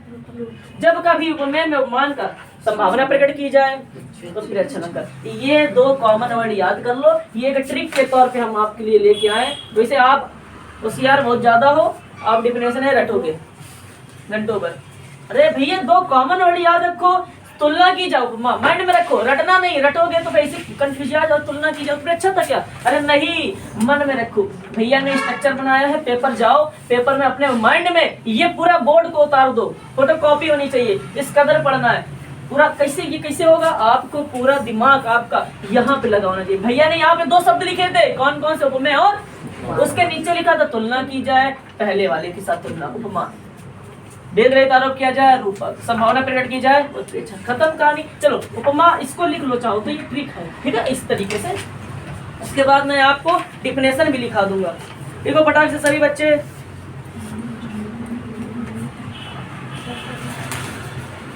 जब कभी उपमेय में उपमान का संभावना प्रकट की जाए, तो फिर अच्छा अलंकार। ये 2 कॉमन वर्ड याद कर लो, ये एक ट्रिक के तौर पे हम आपके लिए लेके आए। वैसे आप होशियार बहुत ज्यादा हो, आप डिफिनेशन है रटोगे घंटों पर। अरे भैया दो कॉमन वर्ड याद रखो, तुलना की जाओ उपमा माइंड में रखो, रटना नहीं, रटोगे तो बेसिक कंफ्यूज आ जाओ, तुलना की जाओ तो अच्छा था क्या? अरे नहीं, मन में रखो। भैया ने स्ट्रक्चर बनाया है, पेपर जाओ, पेपर में अपने माइंड में ये पूरा बोर्ड को उतार दो, फोटो कॉपी होनी चाहिए, इस कदर पढ़ना है पूरा। कैसे ये कैसे होगा? आपको पूरा दिमाग आपका यहाँ पे लगा होना चाहिए। भैया ने यहाँ पे दो शब्द लिखे थे, कौन कौन से? उपमेय और उसके नीचे लिखा था तुलना की जाए पहले वाले के साथ, तुलना उपमा, भेद रहित आरोप किया जाए रूपक, संभावना प्रकट की जाए उत्प्रेक्षण, खत्म कहानी। चलो उपमा इसको लिख लो चाहो तो, ये ट्रिक है, ठीक है, इस तरीके से। उसके बाद मैं आपको डिफिनेशन भी लिखा दूंगा। देखो फटाक से सभी बच्चे,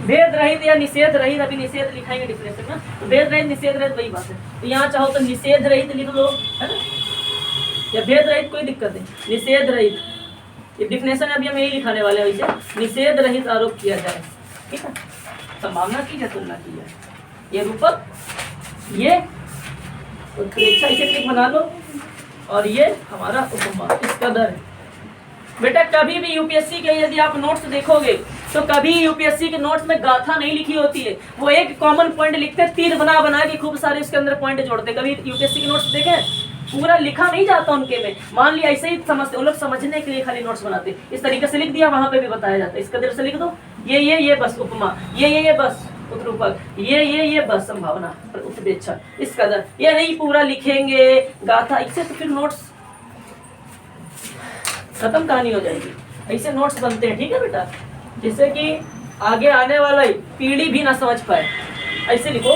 भेद रहित या निषेध रहित, अभी निषेध लिखाएंगे डिफिनेशन में, तो भेद रहित निषेध रहित वही बात है। तो यहाँ चाहो तो निषेध रहित लिख लो, है ना, या भेद रहित, कोई दिक्कत नहीं, निषेध रहित। ये डिफिनेशन अभी हम यही लिखाने वाले हैं, वैसे निषेध रहित आरोप किया जाए, ठीक है, संभावना की जाए, तुलना की जाए, ये रूपक, ये उत्प्रेक्षा, इसे ट्रिक बना लो, और ये हमारा उपमा, इसका दर है। बेटा कभी भी यूपीएससी के यदि आप नोट्स देखोगे तो कभी यूपीएससी के नोट्स में गाथा नहीं लिखी होती है, वो एक कॉमन पॉइंट लिखते हैं, तीर बना बना के खूब सारे उसके अंदर पॉइंट जोड़ते। कभी यूपीएससी के नोट्स देखे? पूरा लिखा नहीं जाता उनके में, मान लिया ऐसे ही समझते, वो लोग समझने के लिए खाली नोट्स बनाते, इस तरीके से लिख दिया, वहां पे भी बताया जाता है, इस कदर से लिख दो, ये बस उपमा, ये बस उत्रूपक, ये बस संभावना उत्प्रेक्षा, इस कदर, ये नहीं पूरा लिखेंगे गाथा, इससे तो फिर नोट्स खत्म कहानी हो जाएगी। ऐसे नोट्स बनते हैं, ठीक है बेटा, जिससे कि आगे आने वाला पीढ़ी भी ना समझ पाए। ऐसे लिखो,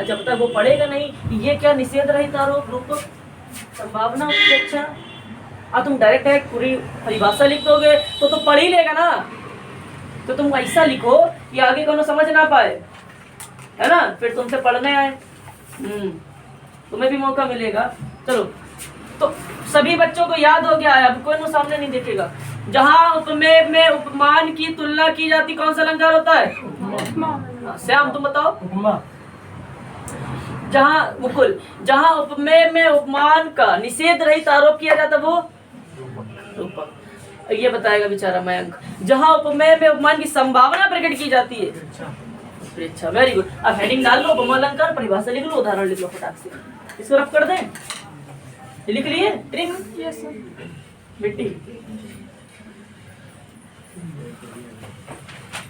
जब तक वो पढ़ेगा नहीं ये क्या निषेध रहित आरोप रूपक संभावना उत्प्रेक्षा, तुम डायरेक्ट पूरी परिभाषा लिख दोगे तो पढ़ ही लेगा ना। तो तुम ऐसा लिखो कि आगे कोनो समझ ना पाए, है ना, फिर तुमसे पढ़ने आए, तुम्हें भी मौका मिलेगा। चलो, तो सभी बच्चों को याद हो गया है, अब कोई सामने नहीं देखेगा। जहां उपमेय में उपमान की तुलना की जाती, कौन सा अलंकार होता है? श्याम तुम बताओ। जहां मुकुल, जहां उपमेय में उपमान का निषेध रहित आरोप किया जाता वो रूपक, ये बताएगा बेचारा मयंक। जहां उपमेय में उपमान की संभावना प्रकट की जाती है उत्प्रेक्षा। Very good. अब हेडिंग डाल लो, उपमा अलंकार, परिभाषा लिख लो, उदाहरण लिख लो फटाक से, इसको रफ कर दें। लिख लिए मिट्टी।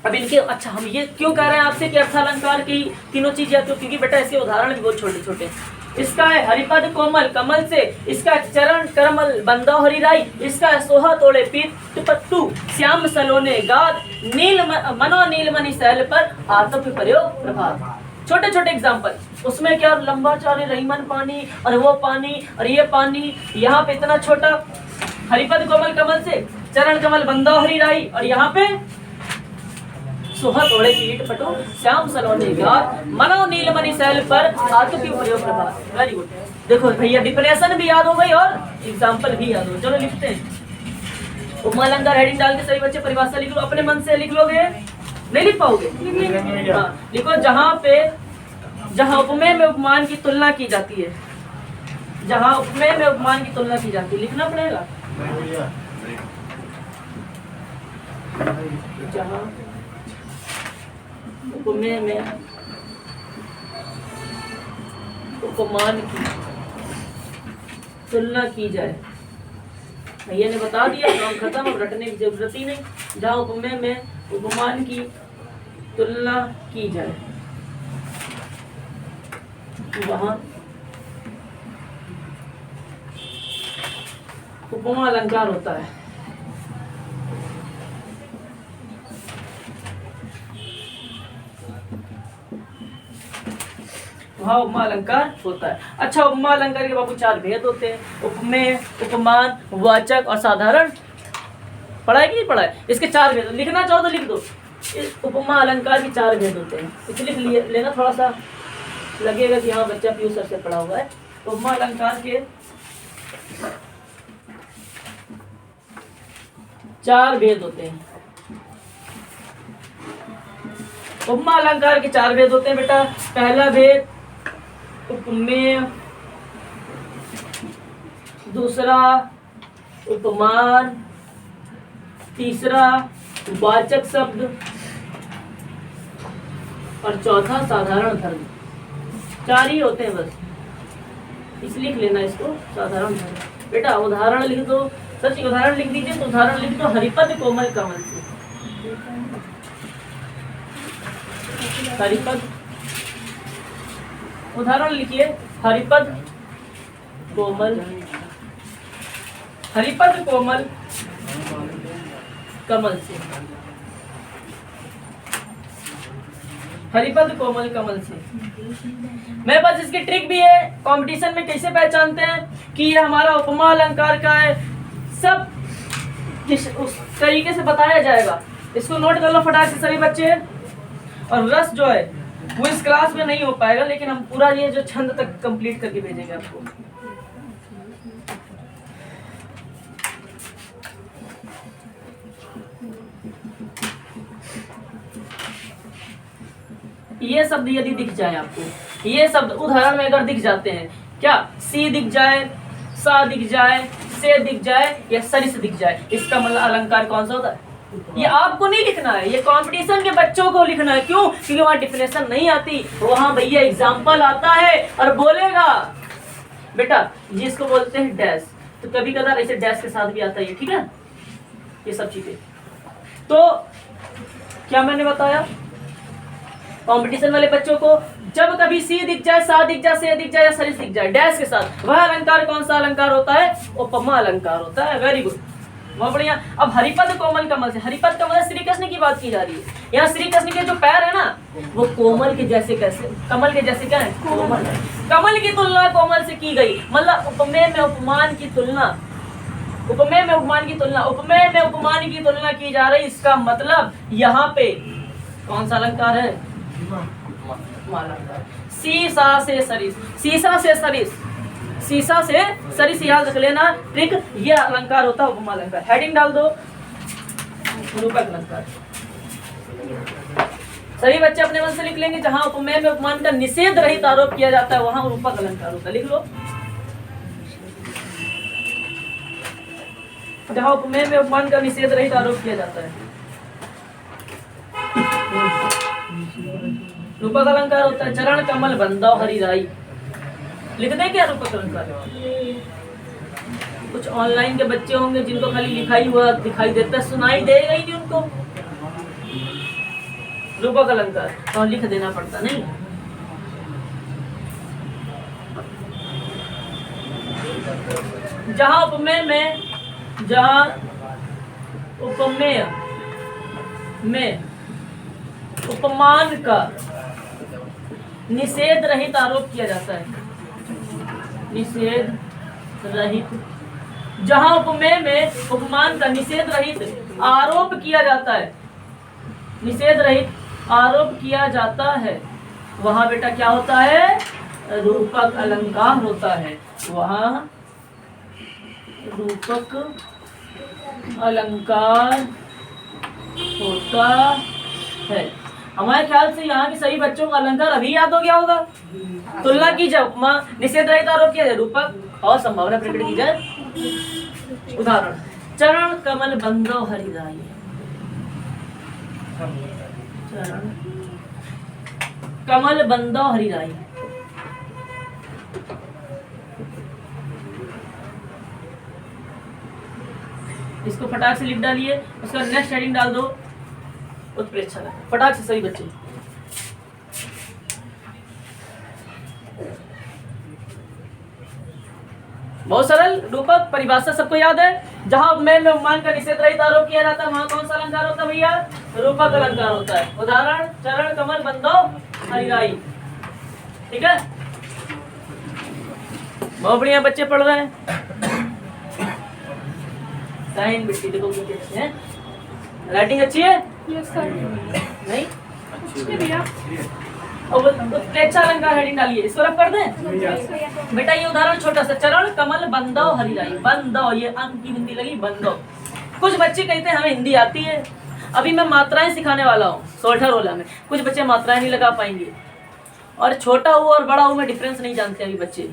अब इनके, अच्छा हम ये क्यों कह रहे हैं आपसे कि अर्थालंकार की तीनों चीज या तो, क्योंकि बेटा ऐसे उदाहरण भी बहुत छोटे छोटे। इसका है हरिपद कोमल कमल से, इसका चरण करमल बंदा हरिराई, इसका सोहा तोड़े पीत पट्टू श्याम सलोने गाद नील मनो नीलमणि शैल पर आतप प्रयोग प्रभात। छोटे छोटे एग्जाम्पल, उसमें क्या लंबा चौड़े रहीमन पानी और वो पानी और ये पानी, यहाँ पे इतना छोटा हरिपद कोमल कमल से, चरण कमल बंदा हरिराई, और यहाँ पे सोहा तोड़े पीठ पटो श्याम सलोने गाद मनो नीलमणि शैल पर आतप प्रयोग प्रभात। Very good. देखो भैया डिफिनेशन भी याद हो गई और एग्जाम्पल भी याद हो। चलो लिखते हैं। उपमा अलंकार हेडिंग डाल के सभी बच्चे परिभाषा लिख लो, अपने मन से लिख लोगे, नहीं लिख पाओगे? हाँ लिखो, जहाँ उपमेय में उपमान की तुलना की जाती है, जहाँ उपमेय में उपमान की तुलना की जाती है, लिखना पड़ेगा। जहाँ उपमेय में उपमान की तुलना की जाए, भैया ने बता दिया, काम खत्म, अब रटने की जरूरत ही नहीं। जहाँ उपमेय में उपमान की तुलना की जाए वहाँ उपमा अलंकार होता है। वहाँ उपमा अलंकार होता है। अच्छा, उपमा अलंकार के बाबू चार भेद होते हैं, उपमेय, उपमान, वाचक और साधारण। पढ़ा है कि नहीं पढ़ा है? इसके चार भेद, लिखना चाहो तो लिख दो। इस उपमा अलंकार के चार भेद होते हैं, इसे लिख लेना, थोड़ा सा लगेगा कि हाँ बच्चा पीयू सर से पढ़ा हुआ है। उपमा अलंकार के चार भेद होते हैं। उपमा अलंकार के चार भेद होते हैं बेटा। पहला भेद उपमेय, दूसरा उपमान, तीसरा वाचक शब्द और चौथा साधारण धर्म। 4 ही होते हैं बस, इस लिख लेना इसको साधारण धर्म। बेटा उदाहरण लिख दो, सच उदाहरण लिख दीजिए। तो उदाहरण लिख दो हरिपद कोमल कमल से। हरिपद उदाहरण लिखिए, हरिपद कोमल, हरिपद कोमल कमल से, हरिपद कोमल कमल से। मेरे पास इसकी ट्रिक भी है, कंपटीशन में कैसे पहचानते हैं कि ये हमारा उपमा अलंकार का है, सब उस तरीके से बताया जाएगा। इसको नोट कर लो फटाक से सभी बच्चे। और रस जो है वो इस क्लास में नहीं हो पाएगा, लेकिन हम पूरा ये जो छंद तक कंप्लीट करके भेजेंगे आपको। ये शब्द यदि दिख जाए आपको, ये शब्द उदाहरण में अगर दिख जाते हैं, क्या सी दिख जाए, सा दिख जाए, से दिख जाए या सरिस दिख जाए, इसका मतलब अलंकार कौन सा होता है? ये आपको नहीं लिखना है, ये कंपटीशन के बच्चों को लिखना है। क्यों? क्योंकि वहां डिफिनेशन नहीं आती, वहां भैया एग्जाम्पल आता है और बोलेगा बेटा जिसको बोलते हैं डैश, तो कभी कभार ऐसे डैश के साथ भी आता है, ठीक है। ये सब चीजें तो क्या मैंने बताया, कंपटीशन वाले बच्चों को जब कभी सी दिख जाए, सा दिख जाए, से दिख जाए या सरिस दिख जाए डैश के साथ, वह अलंकार कौन सा अलंकार होता है? उपमा अलंकार होता है। वेरी गुड, बहुत बढ़िया। अब हरिपद कोमल कमल से, हरिपद कमल श्री कृष्ण की बात की जा रही है। यहाँ श्री कृष्ण के जो पैर है ना, वो कोमल के जैसे, कैसे कमल के जैसे क्या है? कोमल है। कमल की तुलना कोमल से की गई, मतलब उपमेय में उपमान की तुलना, उपमेय में उपमान की तुलना, उपमेय में उपमान की तुलना की जा रही। इसका मतलब यहाँ पे कौन सा अलंकार है? सीसा से सरिस, सीसा से सरिस, सीसा से सरिस याद रख लेना ट्रिक। ये अलंकार होता है उपमा अलंकार। हेडिंग डाल दो रूपक अलंकार। सभी बच्चे अपने मन से लिख लेंगे, जहां उपमेय में उपमान का निषेध रहित आरोप किया जाता है वहां रूपक अलंकार होता है। लिख लो, जहां उपमेय में उपमान का निषेध रहित आरोप किया जाता है रूपक अलंकार होता है। चरण कमल बंदो हरिराई, लिख दे क्या रूपक अलंकार? कुछ ऑनलाइन के बच्चे होंगे जिनको खाली लिखाई हुआ दिखाई देता है, सुनाई देगा ही नहीं उनको रूपक अलंकार, तो लिख देना पड़ता नहीं। जहां उपमेय में, जहां उपमेय में उपमान का निषेध रहित आरोप किया जाता है, निषेध रहित, जहां उपमेय में उपमान का निषेध रहित आरोप किया जाता है, निषेध रहित आरोप किया जाता है, वहां बेटा क्या होता है? रूपक अलंकार होता है। वहां रूपक अलंकार होता है। हमारे ख्याल से यहाँ के सभी बच्चों का अलंकार अभी याद हो गया होगा। तुलना की जाए, उपमा निषेध रहित आरोप किया जाए, रूपक और संभावना प्रकट की जाए। उदाहरण, चरण कमल बंदो हरिराई, चरण कमल बंदो हरिराई। इसको फटाक से लिख डालिए, उसका नेक्स्ट हेडिंग डाल दो उत्प्रेक्षा। फटाक से सही बच्चे। बहुत सरल रूपक परिभाषा सबको याद है। जहां उपमेय में उपमान का निषेध रहित आरोप किया जाता है वहां कौन सा अलंकार होता है भैया? रूपक अलंकार होता है। उदाहरण, चरण कमल बंदो हरिराई। ठीक है, बहुत बढ़िया बच्चे पढ़ रहे हैं। साइन बिट्टी देखो कितने अच्छे हैं, राइटिंग अच्छी है? नहीं और उत्प्रेक्षा अलंकार हेडिंग डालिए, इसको रख कर दें बेटा। ये उदाहरण छोटा सा, चरण कमल बंदो हरिराई। बंदो, ये अंक की हिंदी लगी बंदो। कुछ बच्चे कहते हैं हमें हिंदी आती है, अभी मैं मात्राएं सिखाने वाला हूँ सोल्ठा रोला में। कुछ बच्चे मात्राएं नहीं लगा पाएंगे, और छोटा हुआ और बड़ा हुआ में डिफरेंस नहीं जानते अभी बच्चे।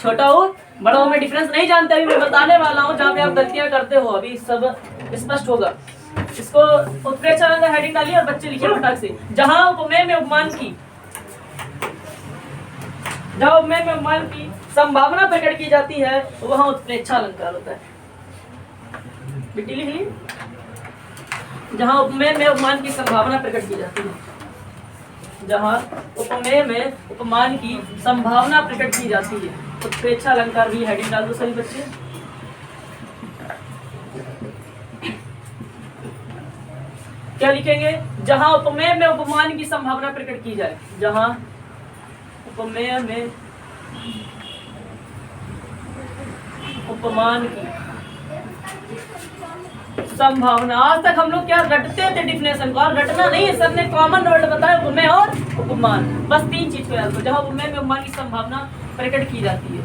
छोटा हो बड़ा हो में डिफरेंस नहीं जानते, अभी मैं बताने वाला हूँ जहाँ पे आप गलतियाँ करते हो, अभी सब स्पष्ट होगा। इसको उत्प्रेक्षा अलंकार हेडिंग डालिए और बच्चे लिखिए फटाक से। जहाँ उपमेय में उपमान की, जहाँ उपमेय में उपमान की संभावना प्रकट की जाती है वहाँ उत्प्रेक्षा अलंकार होता है। बेटी लिख ली, जहाँ उपमेय में उपमान की संभावना प्रकट की जाती है, जहाँ उपमेय में उपमान की संभावना प्रकट की जाती है उत्प्रेक्षा अलंकार भी हेडिंग डाल दो सभी बच्चे। क्या लिखेंगे? जहां उपमेय में उपमान की संभावना प्रकट की जाए, जहां उपमेय में उपमान की संभावना। आज तक हम लोग क्या रटते थे डिफिनेशन को, और रटना नहीं है, सर ने कॉमन वर्ड बताया उपमेय और उपमान, बस 3 चीज को याद करो। जहां उपमेय में उपमान की संभावना प्रकट की जाती है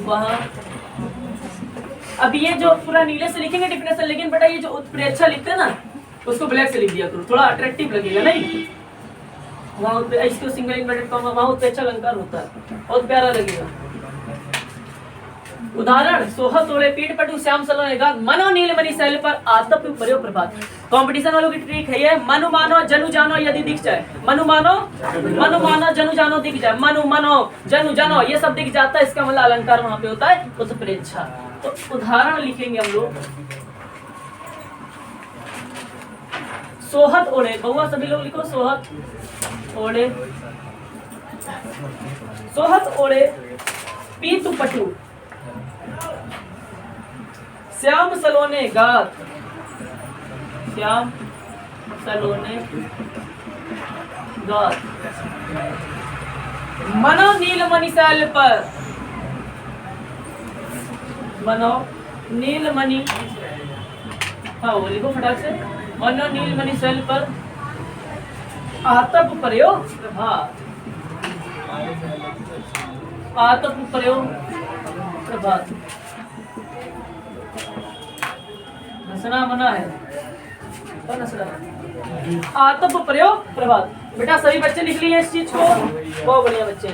वहां, अब ये जो पूरा नीले से लिखेंगे डिफिनेशन, लेकिन बेटा ये जो उत्प्रेक्षा लिखते हैं ना उसको ब्लैक से लिख दिया करो, थोड़ा अट्रैक्टिव लगेगा नहीं। वहाँ इसको सिंगल इन्वर्टेड कॉमा, वहाँ उत्प्रेक्षा अलंकार होता है, बहुत प्यारा लगेगा। उदाहरण सोह तोड़े पीठ पटु श्याम सलोने गाद मनो नीलमणि शैल पर आतप पर्यो प्रभात। कंपटीशन वालों की ट्रिक है ये, मनु मानो जनु जानो यदि दिख जाए, मनु मानो जनु जानो दिख जाए, मनु मानो जनु जानो ये सब दिख जाता है, इसका मतलब अलंकार वहां पे होता है उत्प्रेक्षा। तो उदाहरण लिखेंगे हम लोग, सोहत ओढ़े, बहुआ सभी लोग लिखो, सोहत ओढ़े, सोहत ओढ़े पीतु पटु श्याम सलोने गात, श्याम सलोने गात मनो नीलमणि शैल पर, मनो नीलमणि, हाँ वो लिखो फटाक से, मनो नीलमणि शैल पर आतप पर्यो प्रभात, आतप पर्यो प्रभात। हंसना मना है, आतप पर्यो प्रभात। बेटा सभी बच्चे लिख लिए इस चीज को, बहुत बढ़िया बच्चे,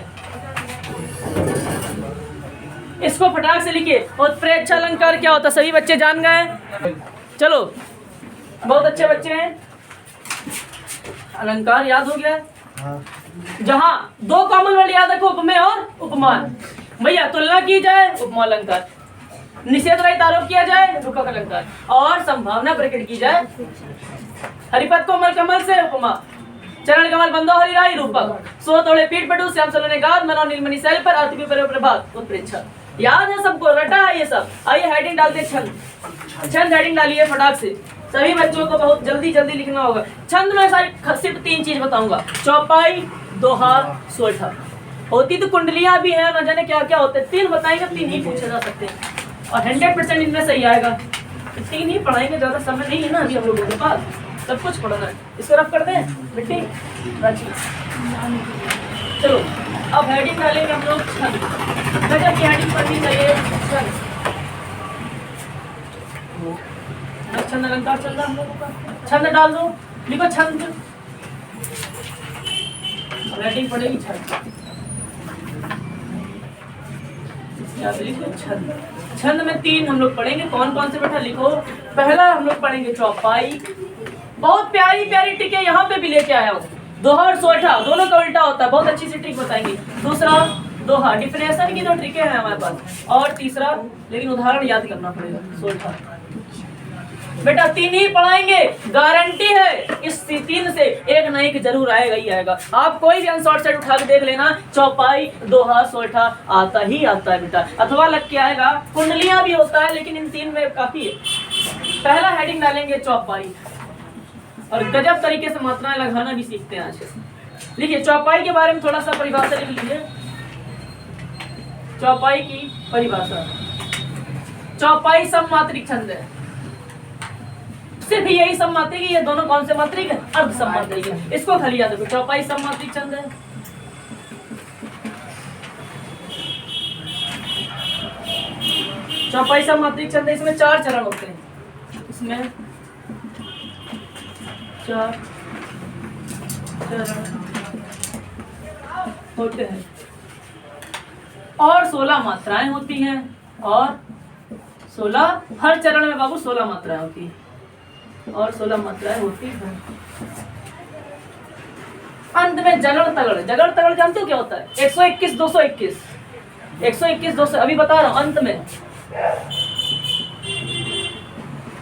इसको फटाक से लिखिए। उत्प्रेक्षा अलंकार क्या होता है सभी बच्चे जान गए? चलो बहुत अच्छे बच्चे हैं, अलंकार याद हो गया। जहां 2 कॉमन वर्ड याद रखो, उपमेय और उपमान। भैया तुलना की जाए उपमा अलंकार, निषेध रहित आरोप किया जाए रूपक अलंकार, और संभावना प्रकट की जाए हरिपद कोमल कमल से उपमा, चरण कमल बंदो हरिराई रूपक, सो तोड़े पीठ पटु श्याम सलोने गाद मनो नीलमणि शैल पर आतप पर्यो प्रभात उत्प्रेक्षा। याद है सबको, रटा है ये सब। आइए हेडिंग डालते छंद, छंद हेडिंग डालिए फटाक से, सभी बच्चों को बहुत जल्दी जल्दी लिखना होगा। छंद में सिर्फ 3 चीज बताऊंगा, चौपाई, दोहा, सोलठा। होती तो कुंडलियां भी है, न जाने क्या क्या होते हैं, 3 बताएंगे, 3 ही पूछे जा सकते हैं और 100% इनमें सही आएगा। 3 ही पढ़ाएंगे, ज्यादा समय नहीं है ना अभी हम लोगों के पास, सब कुछ पढ़ना है। इसको रफ कर दें बेटी, चलो अब हेडिंग डालेंगे हम लोग छंद, गजब की हेडिंग पढ़नी चाहिए छंद। छंद अलंकार चल रहा हम लोगों का, छंद डाल दो, लिखो छंद, हेडिंग पढ़ेगी छंद, लिखो छंद। छंद में 3 हम लोग पढ़ेंगे, कौन कौन से बेटा लिखो। पहला हम लोग पढ़ेंगे चौपाई, बहुत प्यारी प्यारी टिके यहाँ पे भी लेके आया हूँ। दोहा और सोलठा दोनों का उल्टा होता है, बहुत अच्छी सी ट्रिक बताएंगे। दूसरा दोहा, डिफिनेशन की 2 ट्रिकें हैं हमारे पास, और तीसरा लेकिन उदाहरण याद करना पड़ेगा सोलठा। बेटा 3 ही पढ़ाएंगे, गारंटी है इस 3 से एक ना एक जरूर आएगा ही आएगा। आप कोई भी शॉर्ट सेट उठा के देख लेना, चौपाई, दोहा, सोलठा आता ही आता है बेटा, अथवा लग के आएगा, कुंडलियां भी होता है, लेकिन इन 3 में काफी है। पहला हेडिंग डालेंगे चौपाई, और गजब तरीके से मात्राएं लगाना भी सीखते हैं आज से। लिखिए चौपाई के बारे में थोड़ा सा परिभाषा लिख लीजिए। चौपाई की परिभाषा, चौपाई सममात्रिक छंद है, सिर्फ यही सममात्रिक, ये दोनों कौन से मात्रिक है? अर्ध सममात्रिक है, इसको खाली याद रखो, चौपाई सममात्रिक छंद है। चौपाई सममात्रिक छंद है, इसमें 4 चरण होते हैं, इसमें 4 चरण होते हैं और 16 मात्राएं होती हैं और 16 हर चरण में बाबू 16 मात्राएं होती हैं और 16 मात्राएं होती हैं। अंत में जगड़ तगड़, जगड़ तगड़ जानते हो क्या होता है? 121 221 121 200 अभी बता रहा हूं।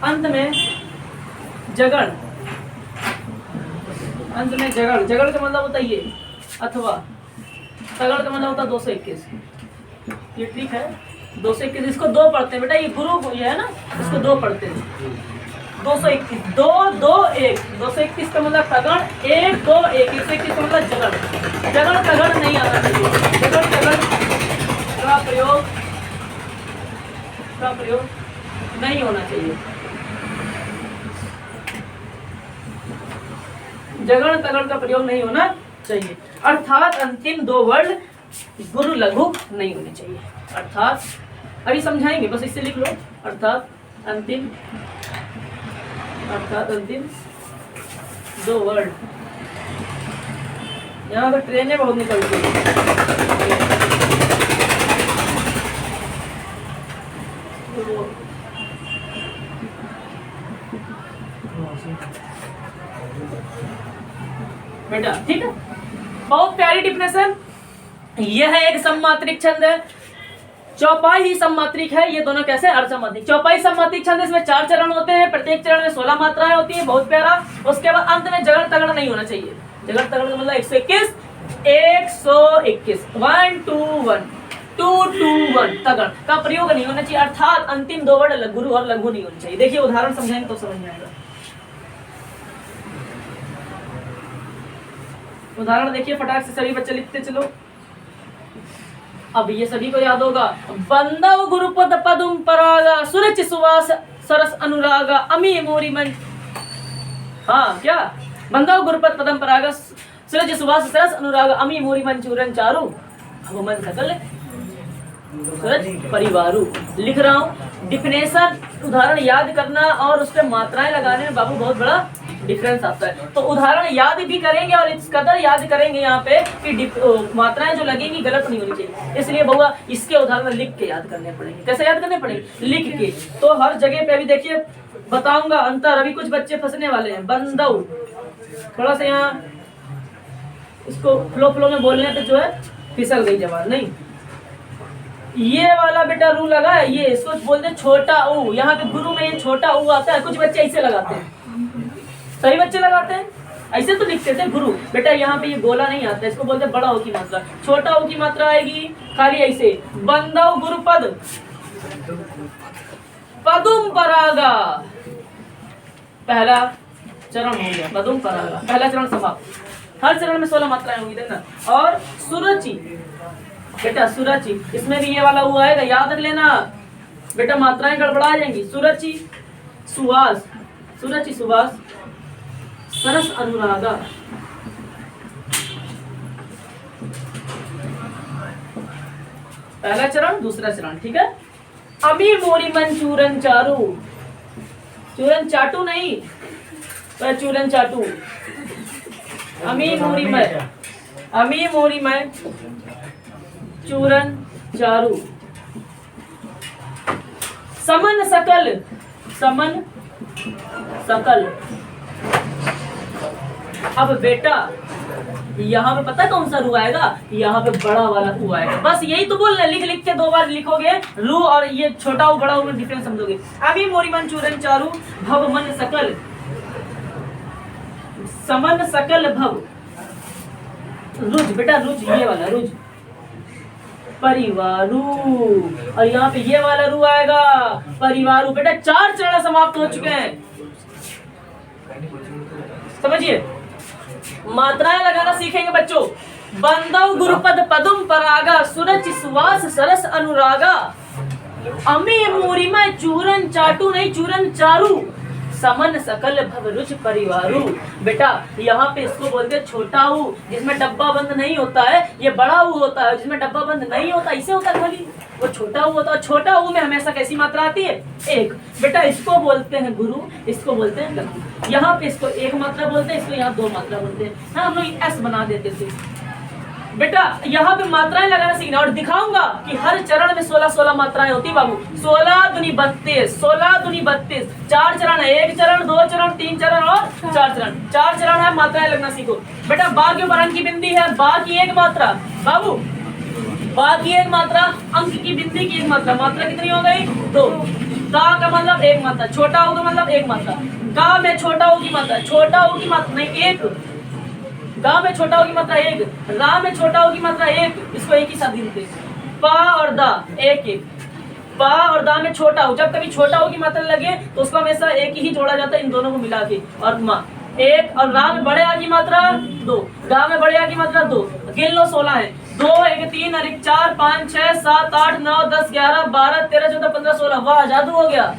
अंत में जगड़, अंत में जगड़, जगड़ का मतलब होता है ये, अथवा तगड़ का मतलब होता है 221। ये ठीक है 221, इसको 2 पढ़ते हैं बेटा, ये गुरु ये है ना, इसको 2 पढ़ते हैं। 221 2 2 1 221 का मतलब तगड़, 1 2 1 121 का मतलब जगड़। जगड़ तगड़ नहीं आना चाहिए, जगड़ तगड़ का प्रयोग नहीं होना चाहिए। जगड़ तगड़ का प्रयोग नहीं होना चाहिए। अर्थात अंतिम 2 वर्ण गुरु लघु नहीं होने चाहिए। अर्थात अभी समझाएंगे, बस इससे लिख लो। अर्थात अंतिम 2 वर्ण। यहाँ पर ट्रेनें बहुत निकलती हैं। बेटा ठीक है, बहुत प्यारी डिफिनेशन। यह एक सममात्रिक छंद है, चौपाई ही सममात्रिक है। ये दोनों कैसे? अर्धसममात्रिक। चौपाई सममात्रिक छंद, इसमें 4 चरण होते हैं, प्रत्येक चरण में 16 मात्राएं होती है। बहुत प्यारा। उसके बाद अंत में जगड़ तगड़ नहीं होना चाहिए। जगड़ तगड़ का मतलब 121 121 1 2 1 2 2 1 तगड़ का प्रयोग नहीं होना चाहिए। अर्थात अंतिम 2 वर्ण गुरु और लघु नहीं होने चाहिए। देखिए उदाहरण समझाएंगे तो समझ में आएगा। उदाहरण देखिए फटाक से सभी बच्चे लिखते चलो। अब ये सभी को याद होगा। बंदव गुरुपद पदुम परागा सुरच सुवास सरस अनुरागा अमी मोरी मन। हाँ क्या? बंदव गुरुपद पदम परागा सुरच सुवास सरस अनुरागा अमी मोरी मन चूरन चारू भगमन सकल सूरज परिवारू। लिख रहा हूँ डिफिनेशन, उदाहरण याद करना और उस पर मात्राएं लगाने में बाबू बहुत बड़ा डिफरेंस आता है। तो उदाहरण याद भी करेंगे और इस कदर याद करेंगे यहाँ पे कि मात्राएं जो लगेंगी गलत नहीं होनी चाहिए। इसलिए बहुआ इसके उदाहरण लिख के याद करने पड़ेंगे। कैसे याद करने पड़ेंगे? लिख के। तो हर जगह पे अभी देखिए बताऊंगा अंतर। अभी कुछ बच्चे फंसने वाले हैं। बंदव थोड़ा सा यहाँ इसको फ्लो में बोलने पे जो है फिसल गई जवान। नहीं, ये वाला बेटा रू लगा है, ये इसको बोलते हैं छोटा ऊ। यहाँ पे गुरु में ये छोटा ऊ आता है। कुछ बच्चे ऐसे लगाते हैं, सही बच्चे लगाते हैं, ऐसे तो लिखते थे गुरु। बेटा यहाँ पे ये गोला नहीं आता, इसको बोलते हैं बड़ा ऊ की मात्रा। छोटा ऊ की मात्रा आएगी खाली ऐसे। बंदव गुरुपद पदुम परागा, पहला चरण हो गया। पदुम परागा पहला चरण समाप्त। हर चरण में 16 मात्राएं होंगी देखना। और सुरचि बेटा, सुरचि इसमें भी ये वाला हुआ आएगा, याद रख लेना बेटा, मात्राएं गड़बड़ा जाएंगी। सुरचि सुवास, सुरचि सुवास सरस अनुरागा। पहला चरण दूसरा चरण ठीक है। अमी मोरी मन चूरन चारू, चूरन चाटू नहीं, पर चूरन चाटू। अमी मोरी मैं, अमी मोरी मैं चूरन चारू। समन सकल, समन सकल। अब बेटा यहाँ पे पता कौन सा रू आएगा? यहाँ पे बड़ा वाला रू आएगा। बस यही तो बोलना, लिख लिख के 2 बार लिखोगे रू और ये छोटा ऊ बड़ा ऊ में डिफरेंस समझोगे। अभी मोरी मन चूरन चारू भव मन सकल, समन सकल भव। रुज बेटा, रुज ये वाला रुज परिवारू। और यहाँ पे ये वाला रू आएगा परिवारू। बेटा 4 चरण समाप्त हो चुके हैं, समझिए। मात्राएं लगाना सीखेंगे बच्चों। बंदव गुरुपद पदुम परागा सुरच सुवास सरस अनुरागा अमी मूरी में चूरन चाटू नहीं चूरन चारू समन सकल भव रुच परिवारू। बेटा यहाँ पे इसको बोलते हैं छोटा ऊ, जिसमें डब्बा बंद नहीं होता है। ये बड़ा ऊ होता है जिसमें डब्बा बंद नहीं होता, इसे होता है खाली। वो छोटा ऊ होता है। छोटा ऊ में हमेशा कैसी मात्रा आती है? 1। बेटा इसको बोलते हैं गुरु, इसको बोलते हैं लघु। यहाँ पे इसको 1 मात्रा बोलते हैं, इसको यहाँ 2 मात्रा बोलते हैं। हाँ, हम लोग एस बना देते थे। बेटा यहाँ पे मात्राएं लगाना सीखना और दिखाऊंगा कि हर चरण में 16-16 मात्राएं होती बाबू। 16 दूनी 32, 16 दूनी 32, 4 चरण है, 1 चरण, 2 चरण, 3 चरण और 4 चरण। 4 चरण है, मात्राएं लगना सीखो बेटा। बा के ऊपर अंक की बिंदी है, बा की एक मात्रा बाबू, बा की एक मात्रा, अंक की बिंदी की एक मात्रा। मात्रा कितनी हो गई? 2। गा का मतलब एक मात्रा, छोटा हो का मतलब एक मात्रा। गा में छोटा हो की मात्रा, छोटा हो की मात्रा नहीं एक। गा में छोटा हो की मात्रा एक, रा में छोटा हो की मात्रा एक, इसको एक ही साथ गिनते। पा और दा एक एक, पा और दा में छोटा हो, जब कभी छोटा हो की मात्रा लगे तो उसको हमेशा एक ही जोड़ा जाता है इन दोनों को मिला के। और माँ एक, और रा में बड़े आ की मात्रा 2, गा में बड़े आ की मात्रा 2। गिन लो 16 है, 2 1 3 और 1 4 5 6 7 8 9 10 11 12 13 14 15 16। वाह जादू हो गया।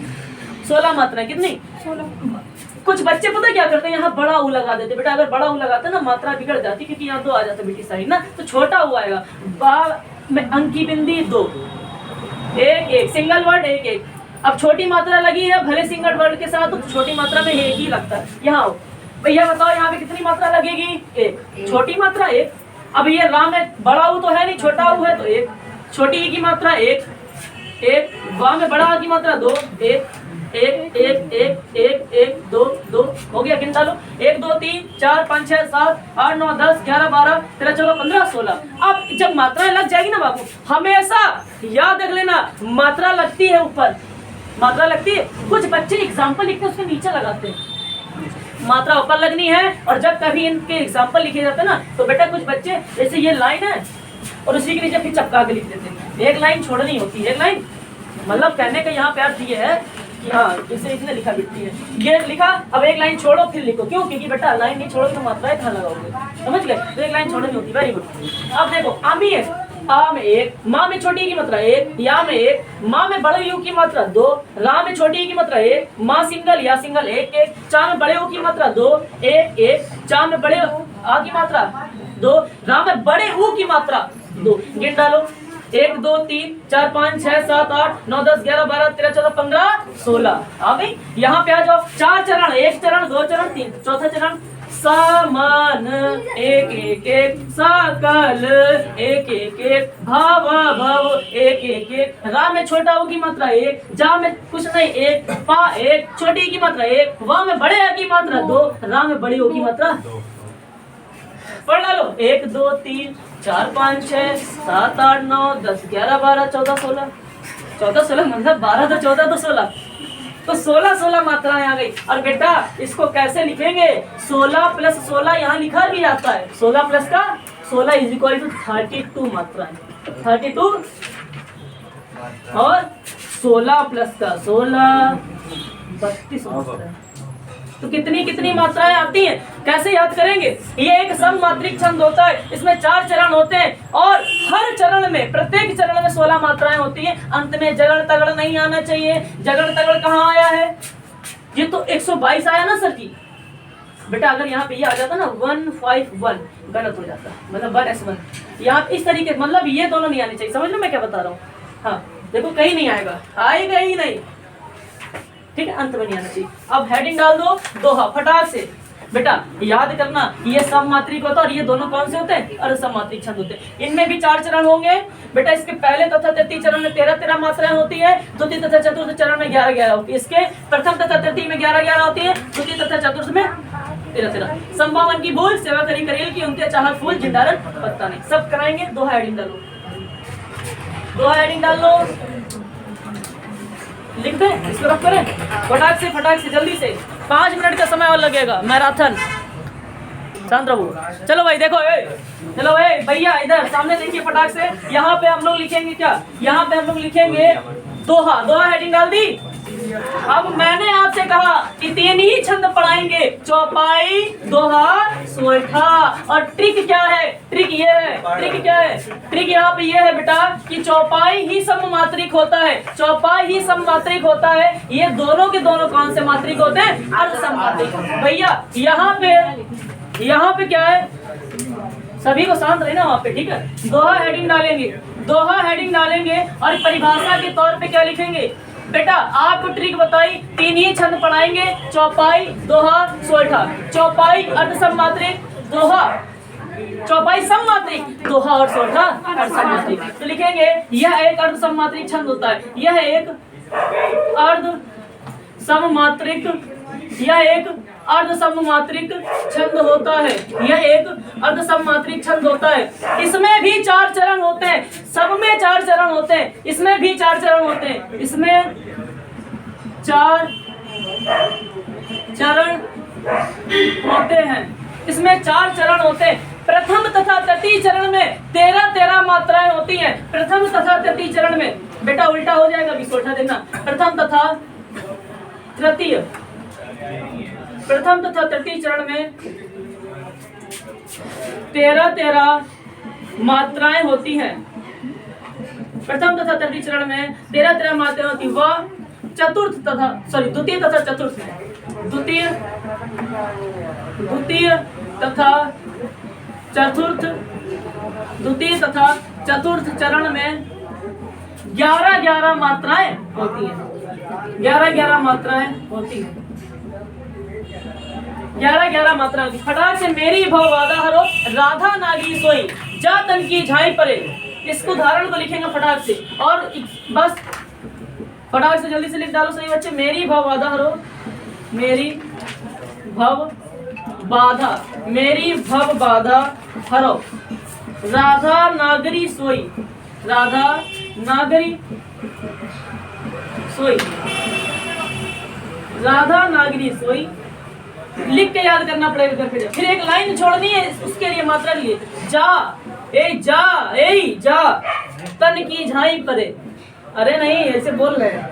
16 मात्रा कितनी? 16। कुछ बच्चे पता क्या करते हैं, यहाँ बड़ा ऊ लगा देते। बेटा अगर बड़ा ऊ लगाते ना मात्रा बिगड़ जाती, क्योंकि यहाँ 2 आ जाता बेटी साइड ना, तो छोटा ऊ आएगा। बा में अंक की बिंदी 2, 1 1 सिंगल वर्ड 1 1। अब छोटी मात्रा लगी है, भले सिंगल वर्ड के साथ, तो छोटी मात्रा में एक ही लगता है। यहाँ आओ भैया बताओ, यहाँ पे कितनी मात्रा लगेगी? 1। छोटी मात्रा 1। अब ये रा में बड़ा ऊ तो है नहीं, छोटा ऊ है तो 1। छोटी ई की मात्रा 1 1। वा में बड़ा आ की मात्रा 2 1 1 1 1 1 1 2 2 हो गया। गिन डालो 1 2 3 4 5 6 7 8 9 10 11 12 13 14 15 16। अब जब मात्राएं लग जाएगी ना बाबू, हमेशा याद रख लेना मात्रा लगती है ऊपर, मात्रा लगती है। कुछ बच्चे एग्जाम्पल लिखते उसके नीचे लगाते हैं, मात्रा ऊपर लगनी है। और जब कभी इनके एग्जाम्पल लिखे जाते हैं ना, तो बेटा कुछ बच्चे जैसे ये लाइन है और उसी के नीचे फिर चपका के लिख देते हैं। एक लाइन छोड़नी होती है, एक लाइन मतलब कहने का यहाँ प्यार दिए है कि हाँ इसे इसने लिखा बिट्टी है, ये लिखा, अब एक लाइन छोड़ो फिर लिखो। क्यों? क्योंकि बेटा लाइन नहीं छोड़ोगे तो मात्राएं कहाँ लगाओगे, समझ गए? तो एक लाइन छोड़नी होती है। Very good. अब देखो आमी है, आ में 1, माँ में छोटी की मात्रा 1, या में 1, माँ में बड़े यू की मात्रा 2, रा में छोटी की मात्रा 1, माँ सिंगल या सिंगल 1 1, चा में बड़े यू की मात्रा 2 1 1, चा में बड़े आ की मात्रा 2, रा में बड़े ऊ की मात्रा 2। गिन डालो 1 2 3 4 5 6 7 8 9 10 11 12 13 14 15 16। आ गई। यहाँ पे आ जाओ। 4 चरण, 1 चरण 2 चरण 3, चौथा चरण समान 1 1 1, सकल 1 1 1, भव भव 1 1 1, रा में छोटा ऊ की मात्रा 1, जा में कुछ नहीं 1, पा 1, छोटी की मात्रा 1, वा में बड़े आ की मात्रा 2, रा में बड़ी ओ की मात्रा 2। पढ़ डालो 1 2 3 4 5 6 7 8 9 10 11 12 14 16। 14 16 मतलब 12 तो 14 तो 16, तो 16 16 मात्राएं आ गई। और बेटा इसको कैसे लिखेंगे? 16 प्लस 16 यहाँ लिखा भी जाता है। 16 प्लस का 16 इज इक्वल टू 32 मात्राएं। 32 और 16 प्लस का 16 32 मात्राएं। तो कितनी कितनी मात्राएं आती हैं? कैसे याद करेंगे? ये एक सममात्रिक छंद होता है, इसमें 4 चरण होते हैं और हर चरण में, प्रत्येक चरण में 16 मात्राएं होती हैं। अंत में जगड़ तगड़ नहीं आना चाहिए। जगड़ तगड़ कहाँ आया है? ये तो 122 आया ना सर जी। बेटा अगर यहाँ पे ये आ जाता ना 151, गलत हो जाता, मतलब 1S1 यहाँ इस तरीके, मतलब ये दोनों नहीं आने चाहिए। समझ लो मैं क्या बता रहा हूँ? हाँ देखो कहीं नहीं आएगा, आएगा ही नहीं, ठीक है, अंत में नहीं आना चाहिए। अब हेडिंग डाल दो दोहा फटाक से। बेटा याद करना ये सममात्रिक होता है और ये दोनों कौन से होते हैं? अर्ध सममात्रिक छंद होते हैं। इनमें भी 4 चरण होंगे बेटा। इसके पहले तथा तृतीय चरण में 13 13 मात्राएं होती है, द्वितीय तथा चतुर्थ चरण में 11 11 होती है। इसके प्रथम तथा तृतीय में 11 11 होती है, द्वितीय तथा चतुर्थ में 13 13। संभावन की भूल, सेवा करी करेल की, उनके चाहत फूल, जिंदारन पत्ता नहीं। सब कराएंगे। दोहा हेडिंग डालो, दोहा हेडिंग डाल लो, लिख दे, इसको रख करें फटाक से जल्दी से। 5 मिनट का समय और लगेगा। मैराथन, शांत रहो। चलो भाई देखो, चलो भैया इधर सामने देखिए फटाक से। यहाँ पे हम लोग लिखेंगे क्या? यहाँ पे हम लोग लिखेंगे दोहा। दोहा हेडिंग डाल दी। अब मैंने आपसे कहा कि 3 ही छंद पढ़ाएंगे, चौपाई, दोहा, सोरठा। और ट्रिक क्या है? ट्रिक ये है। ट्रिक क्या है? ट्रिक यहाँ पे ये है बेटा कि चौपाई ही सममात्रिक होता है। चौपाई ही सममात्रिक होता है। ये दोनों के दोनों कौन से मात्रिक होते हैं? अर्ध सममात्रिक। भैया यहाँ पे क्या है? सभी को शांत रहना वहाँ पे, ठीक है। दोहा हेडिंग डालेंगे, दोहा हेडिंग डालेंगे और परिभाषा के तौर पे क्या लिखेंगे? बेटा आपको ट्रिक बताई, 3 ही छंद पढ़ाएंगे, चौपाई, दोहा, सोरठा। चौपाई अर्ध सममात्रिक, दोहा चौपाई सममात्रिक, दोहा और सोठा अर्ध सममात्रिक। तो लिखेंगे यह एक अर्ध सममात्रिक छंद होता है, यह एक अर्ध सममात्रिक, यह एक अर्ध सममात्रिक छंद होता है, यह एक अर्ध सममात्रिक छंद होता है। इसमें भी 4 चरण होते हैं, सब में 4 चरण होते हैं, इसमें भी 4 चरण होते हैं, इसमें 4 चरण होते हैं, इसमें 4 चरण होते हैं। प्रथम तथा तृतीय चरण में 13 मात्राएं होती हैं। प्रथम तथा तृतीय चरण में, बेटा उल्टा हो जाएगा, अभी सोचा देना। प्रथम तथा तृतीय, प्रथम तथा तृतीय चरण में 13 मात्राएं होती हैं। प्रथम तथा तृतीय चरण में 13 मात्राएं होती। वह चतुर्थ तथा द्वितीय तथा चतुर्थ, द्वितीय तथा चतुर्थ, द्वितीय तथा चतुर्थ चरण में 11 मात्राएं होती हैं। 11 मात्राएं होती हैं। 11 मात्राएं होती। फटाक से मेरी भव बाधा हरो, राधा नागी सोई, जा तन की झाई परे। इसको उदाहरण को लिखेंगे फटाक से, और बस फटाक से जल्दी से लिख डालो सही बच्चे। मेरी भव बाधा हरो, मेरी भव बाधा, मेरी भव बाधा हरो, राधा नागरी सोई, राधा नागरी सोई, राधा नागरी सोई। लिख के याद करना पड़ेगा फिर एक लाइन छोड़नी है उसके लिए, मात्रा लिए। जा ए जा तन की झाई परे। अरे नहीं, ऐसे बोल रहे हैं,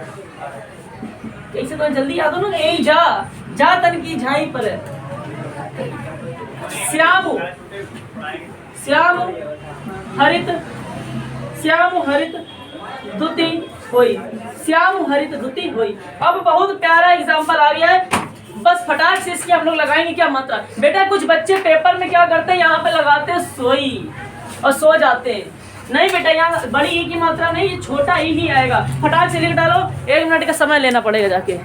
ऐसे तो जल्दी याद हो ना। ए जा तन की झाई परे। श्यामु हरित, श्यामु हरित दुति होई, श्यामु हरित दुति होई। अब बहुत प्यारा एग्जाम्पल आ गया है, बस फटाक से इसकी हम लोग लगाएंगे क्या मात्रा। बेटा कुछ बच्चे पेपर में क्या करते हैं, यहाँ पे लगाते हैं सोई और सो जाते हैं। नहीं बेटा, यहाँ बड़ी ई की मात्रा नहीं, छोटा ई ही आएगा। फटाक से लिख डालो, 1 मिनट का समय लेना पड़ेगा जाके।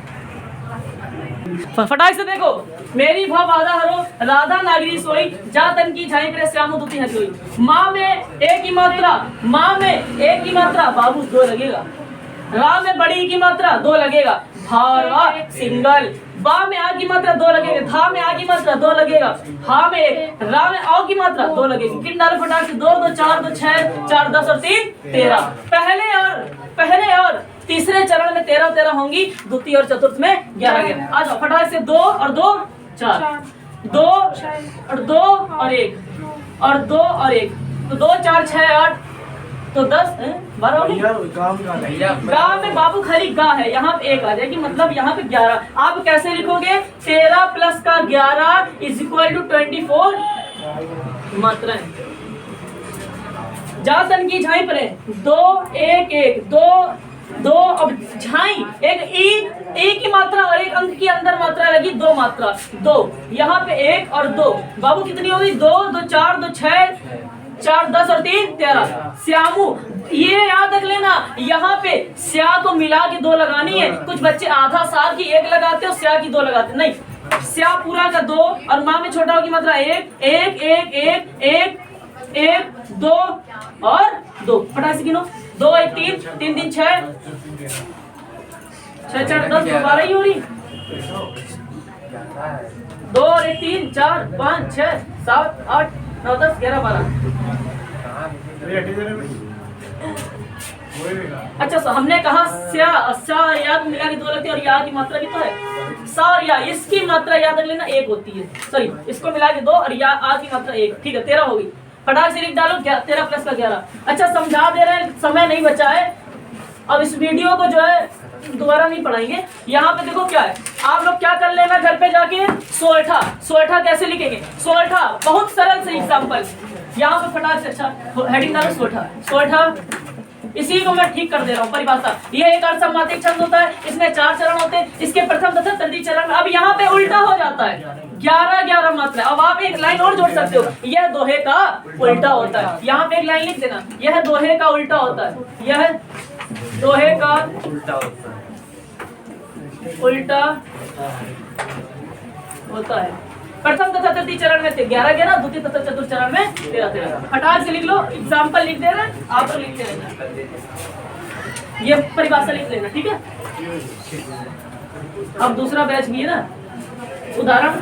फटाक से देखो, मेरी भव बाधा हरो, राधा नागरी सोई, जा तन की झाई परे, श्यामु दुति हरि होई। माँ में एक ही मात्रा, माँ में एक ही मात्रा, बाबू 2 लगेगा। रा में बड़ी ई की मात्रा 2 लगेगा, भारा सिंगल। बा में आ की मात्रा 2 लगेगा, था में आ की मात्रा 2 लगेगा, हा में 1, रा में आ की मात्रा 2 लगेगी। किन डालो फटाक से, 2 2 4 2 6 4 10 और 3 13। पहले और तीसरे चरण में 13 होंगी, द्वितीय और चतुर्थ में 11। आ जाओ फटाक से, 2 और 2 4, 2 और 2 और 1 और 2 और 1, तो 2 4 6 8 तो 10 12। गाँव में बाबू खाली गा है, यहाँ पे 1 आ जाएगी, मतलब यहाँ पे 11। आप कैसे लिखोगे, 13 प्लस का 11 इज इक्वल टू 24 मात्राएं। जा तन की झाई परे, 2 1 1 2 अब झाई, एक ई की मात्रा और एक अंक की अंदर मात्रा लगी, 2 मात्रा 2, यहाँ पे 1 और 2। बाबू कितनी होगी, 2 2 4 2 6 4 10 और 3 13। श्यामु, ये याद रख लेना, यहाँ पे स्या को मिला के 2 लगानी है। कुछ बच्चे आधा सा की 1 लगाते और स्या की 2 लगाते, नहीं, स्या पूरा का 2 और माँ में छोटा की मात्रा 1 1 1 1 1 1 2 और 2। फटाक से गिनो, 2 1 3 3 3 6 6 4 10 12 ही हो रही। 2 और 1 3 4 5 6 7 8 9 10 11 12। अच्छा, so हमने कहा स्या या को मिला के 2 लगती है और या की मात्रा भी तो है। सा और या, इसकी मात्रा याद रख लेना 1 होती है, सॉरी इसको मिला के 2 और या आ की मात्रा 1। ठीक है, 13 होगी। फटाक से लिख डालो, 13 प्लस का 11। अच्छा, समझा दे रहे हैं, समय नहीं बचा है। अब इस वीडियो को जो है दोबारा नहीं पढ़ाएंगे। यहाँ पे देखो क्या है, आप लोग क्या कर लेना घर पे जाके, सोएठा कैसे लिखेंगे। सोएठा बहुत सरल से एग्जाम्पल, यहाँ पे फटाक से, अच्छा हेडिंग डालो, सोएठा। इसी को मैं ठीक कर दे रहा हूँ परिभाषा। ये एक अर्ध सममात्रिक छंद होता है, इसमें 4 चरण होते हैं, इसके प्रथम तथा तृतीय चरण। अब यहाँ पे उल्टा हो जाता है, 11 मात्रा। अब आप एक लाइन और जोड़ सकते हो, यह दोहे का उल्टा होता है। यहाँ पे एक लाइन लिख देना, यह दोहे का उल्टा होता है, यह दोहे का उल्टा होता है। प्रथम तथा तृतीय चरण में 11-11, द्वितीय तथा चतुर्थ चरण में 13-13। फटाक से लिख लो, एग्जाम्पल लिख दे रहे हैं, आप तो लिखते रहना, ये परिभाषा लिख लेना, ठीक है। अब दूसरा बैच भी है ना, उदाहरण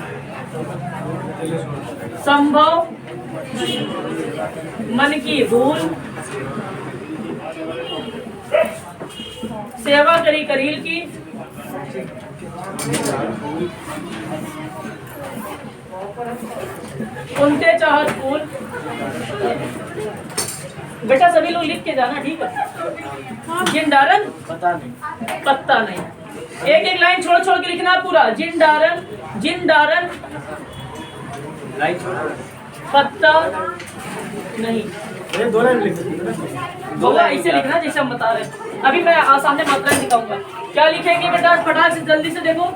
संभव मन की भूल, सेवा करी करील की, उनते चाहत फूल। बेटा सभी लोग लिख के जाना, ठीक है। जिंडारन पत्ता नहीं, एक एक लाइन छोड़ छोड़ के लिखना पूरा। जिंडारन पत्ता नहीं, दो लाइन लिख ऐसे लिखना जैसे हम बता रहे हैं। अभी मैं सामने मात्रा दिखाऊंगा, क्या लिखेंगे बेटा फटाक से जल्दी से देखो।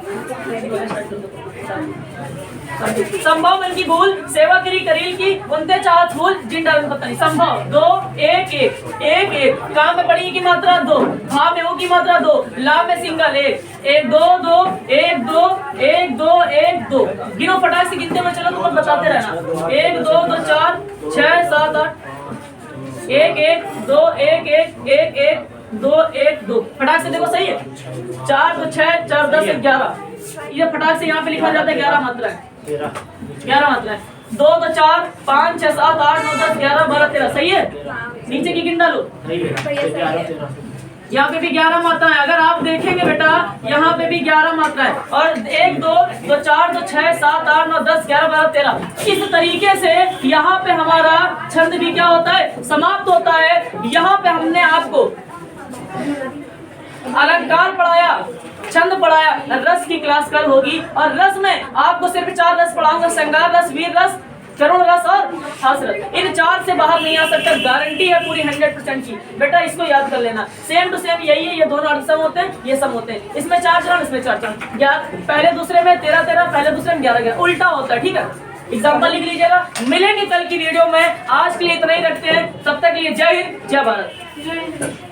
संभव मन की भूल, सेवा करी करील की, उनते चाहत फूल, जिंडारन पत्ता नहीं। संभव 2 1 1 1 1, काम में पड़ी की मात्रा 2, भा में हो की मात्रा 2, ला में सिंगल 1 1 2 2 1 2 1 2 1 2। गिनो फटाक से, गिनते हुए चलो, तुम बताते रहना। 1 2 2 4 6 7 8 1 1 2 1 1 1 1 2 1 2। फटाक से देखो, सही है। 4 2 6 4 10 11, ये फटाक से यहाँ पे लिखा जाता है 11 मात्रा है, 11 मात्रा है। 2 2 4 5 6 7 8 9 10 11 12 13, सही है। नीचे की गिन डालो, यहाँ पे भी 11 मात्रा है। अगर आप देखेंगे बेटा, यहाँ पे भी 11 मात्रा है, और 1 2 2 4 2 6 7 8 9 10 11 12 13। इस तरीके से यहाँ पे हमारा छंद भी क्या होता है, समाप्त होता है। यहाँ पे हमने आपको अलंकार पढ़ाया, छंद पढ़ाया। रस की क्लास कल होगी, और रस में आपको सिर्फ 4 रस पढ़ाऊंगा, श्रृंगार रस, वीर रस, करुण रस और हास रस। इन 4 से बाहर नहीं आ सकता, गारंटी है पूरी 100% की। बेटा इसको याद कर लेना, सेम टू सेम यही है। ये दोनों अर्ध सम होते हैं, ये सम होते हैं। इसमें 4 चरण, इसमें 4 चरण। पहले दूसरे में 13 13, पहले दूसरे में 11 11, उल्टा होता है, ठीक है। एग्जाम्पल लिख लीजिएगा। मिलेंगे कल की वीडियो में, आज के लिए इतना ही रखते हैं। तब तक के लिए जय हिंद, जय भारत।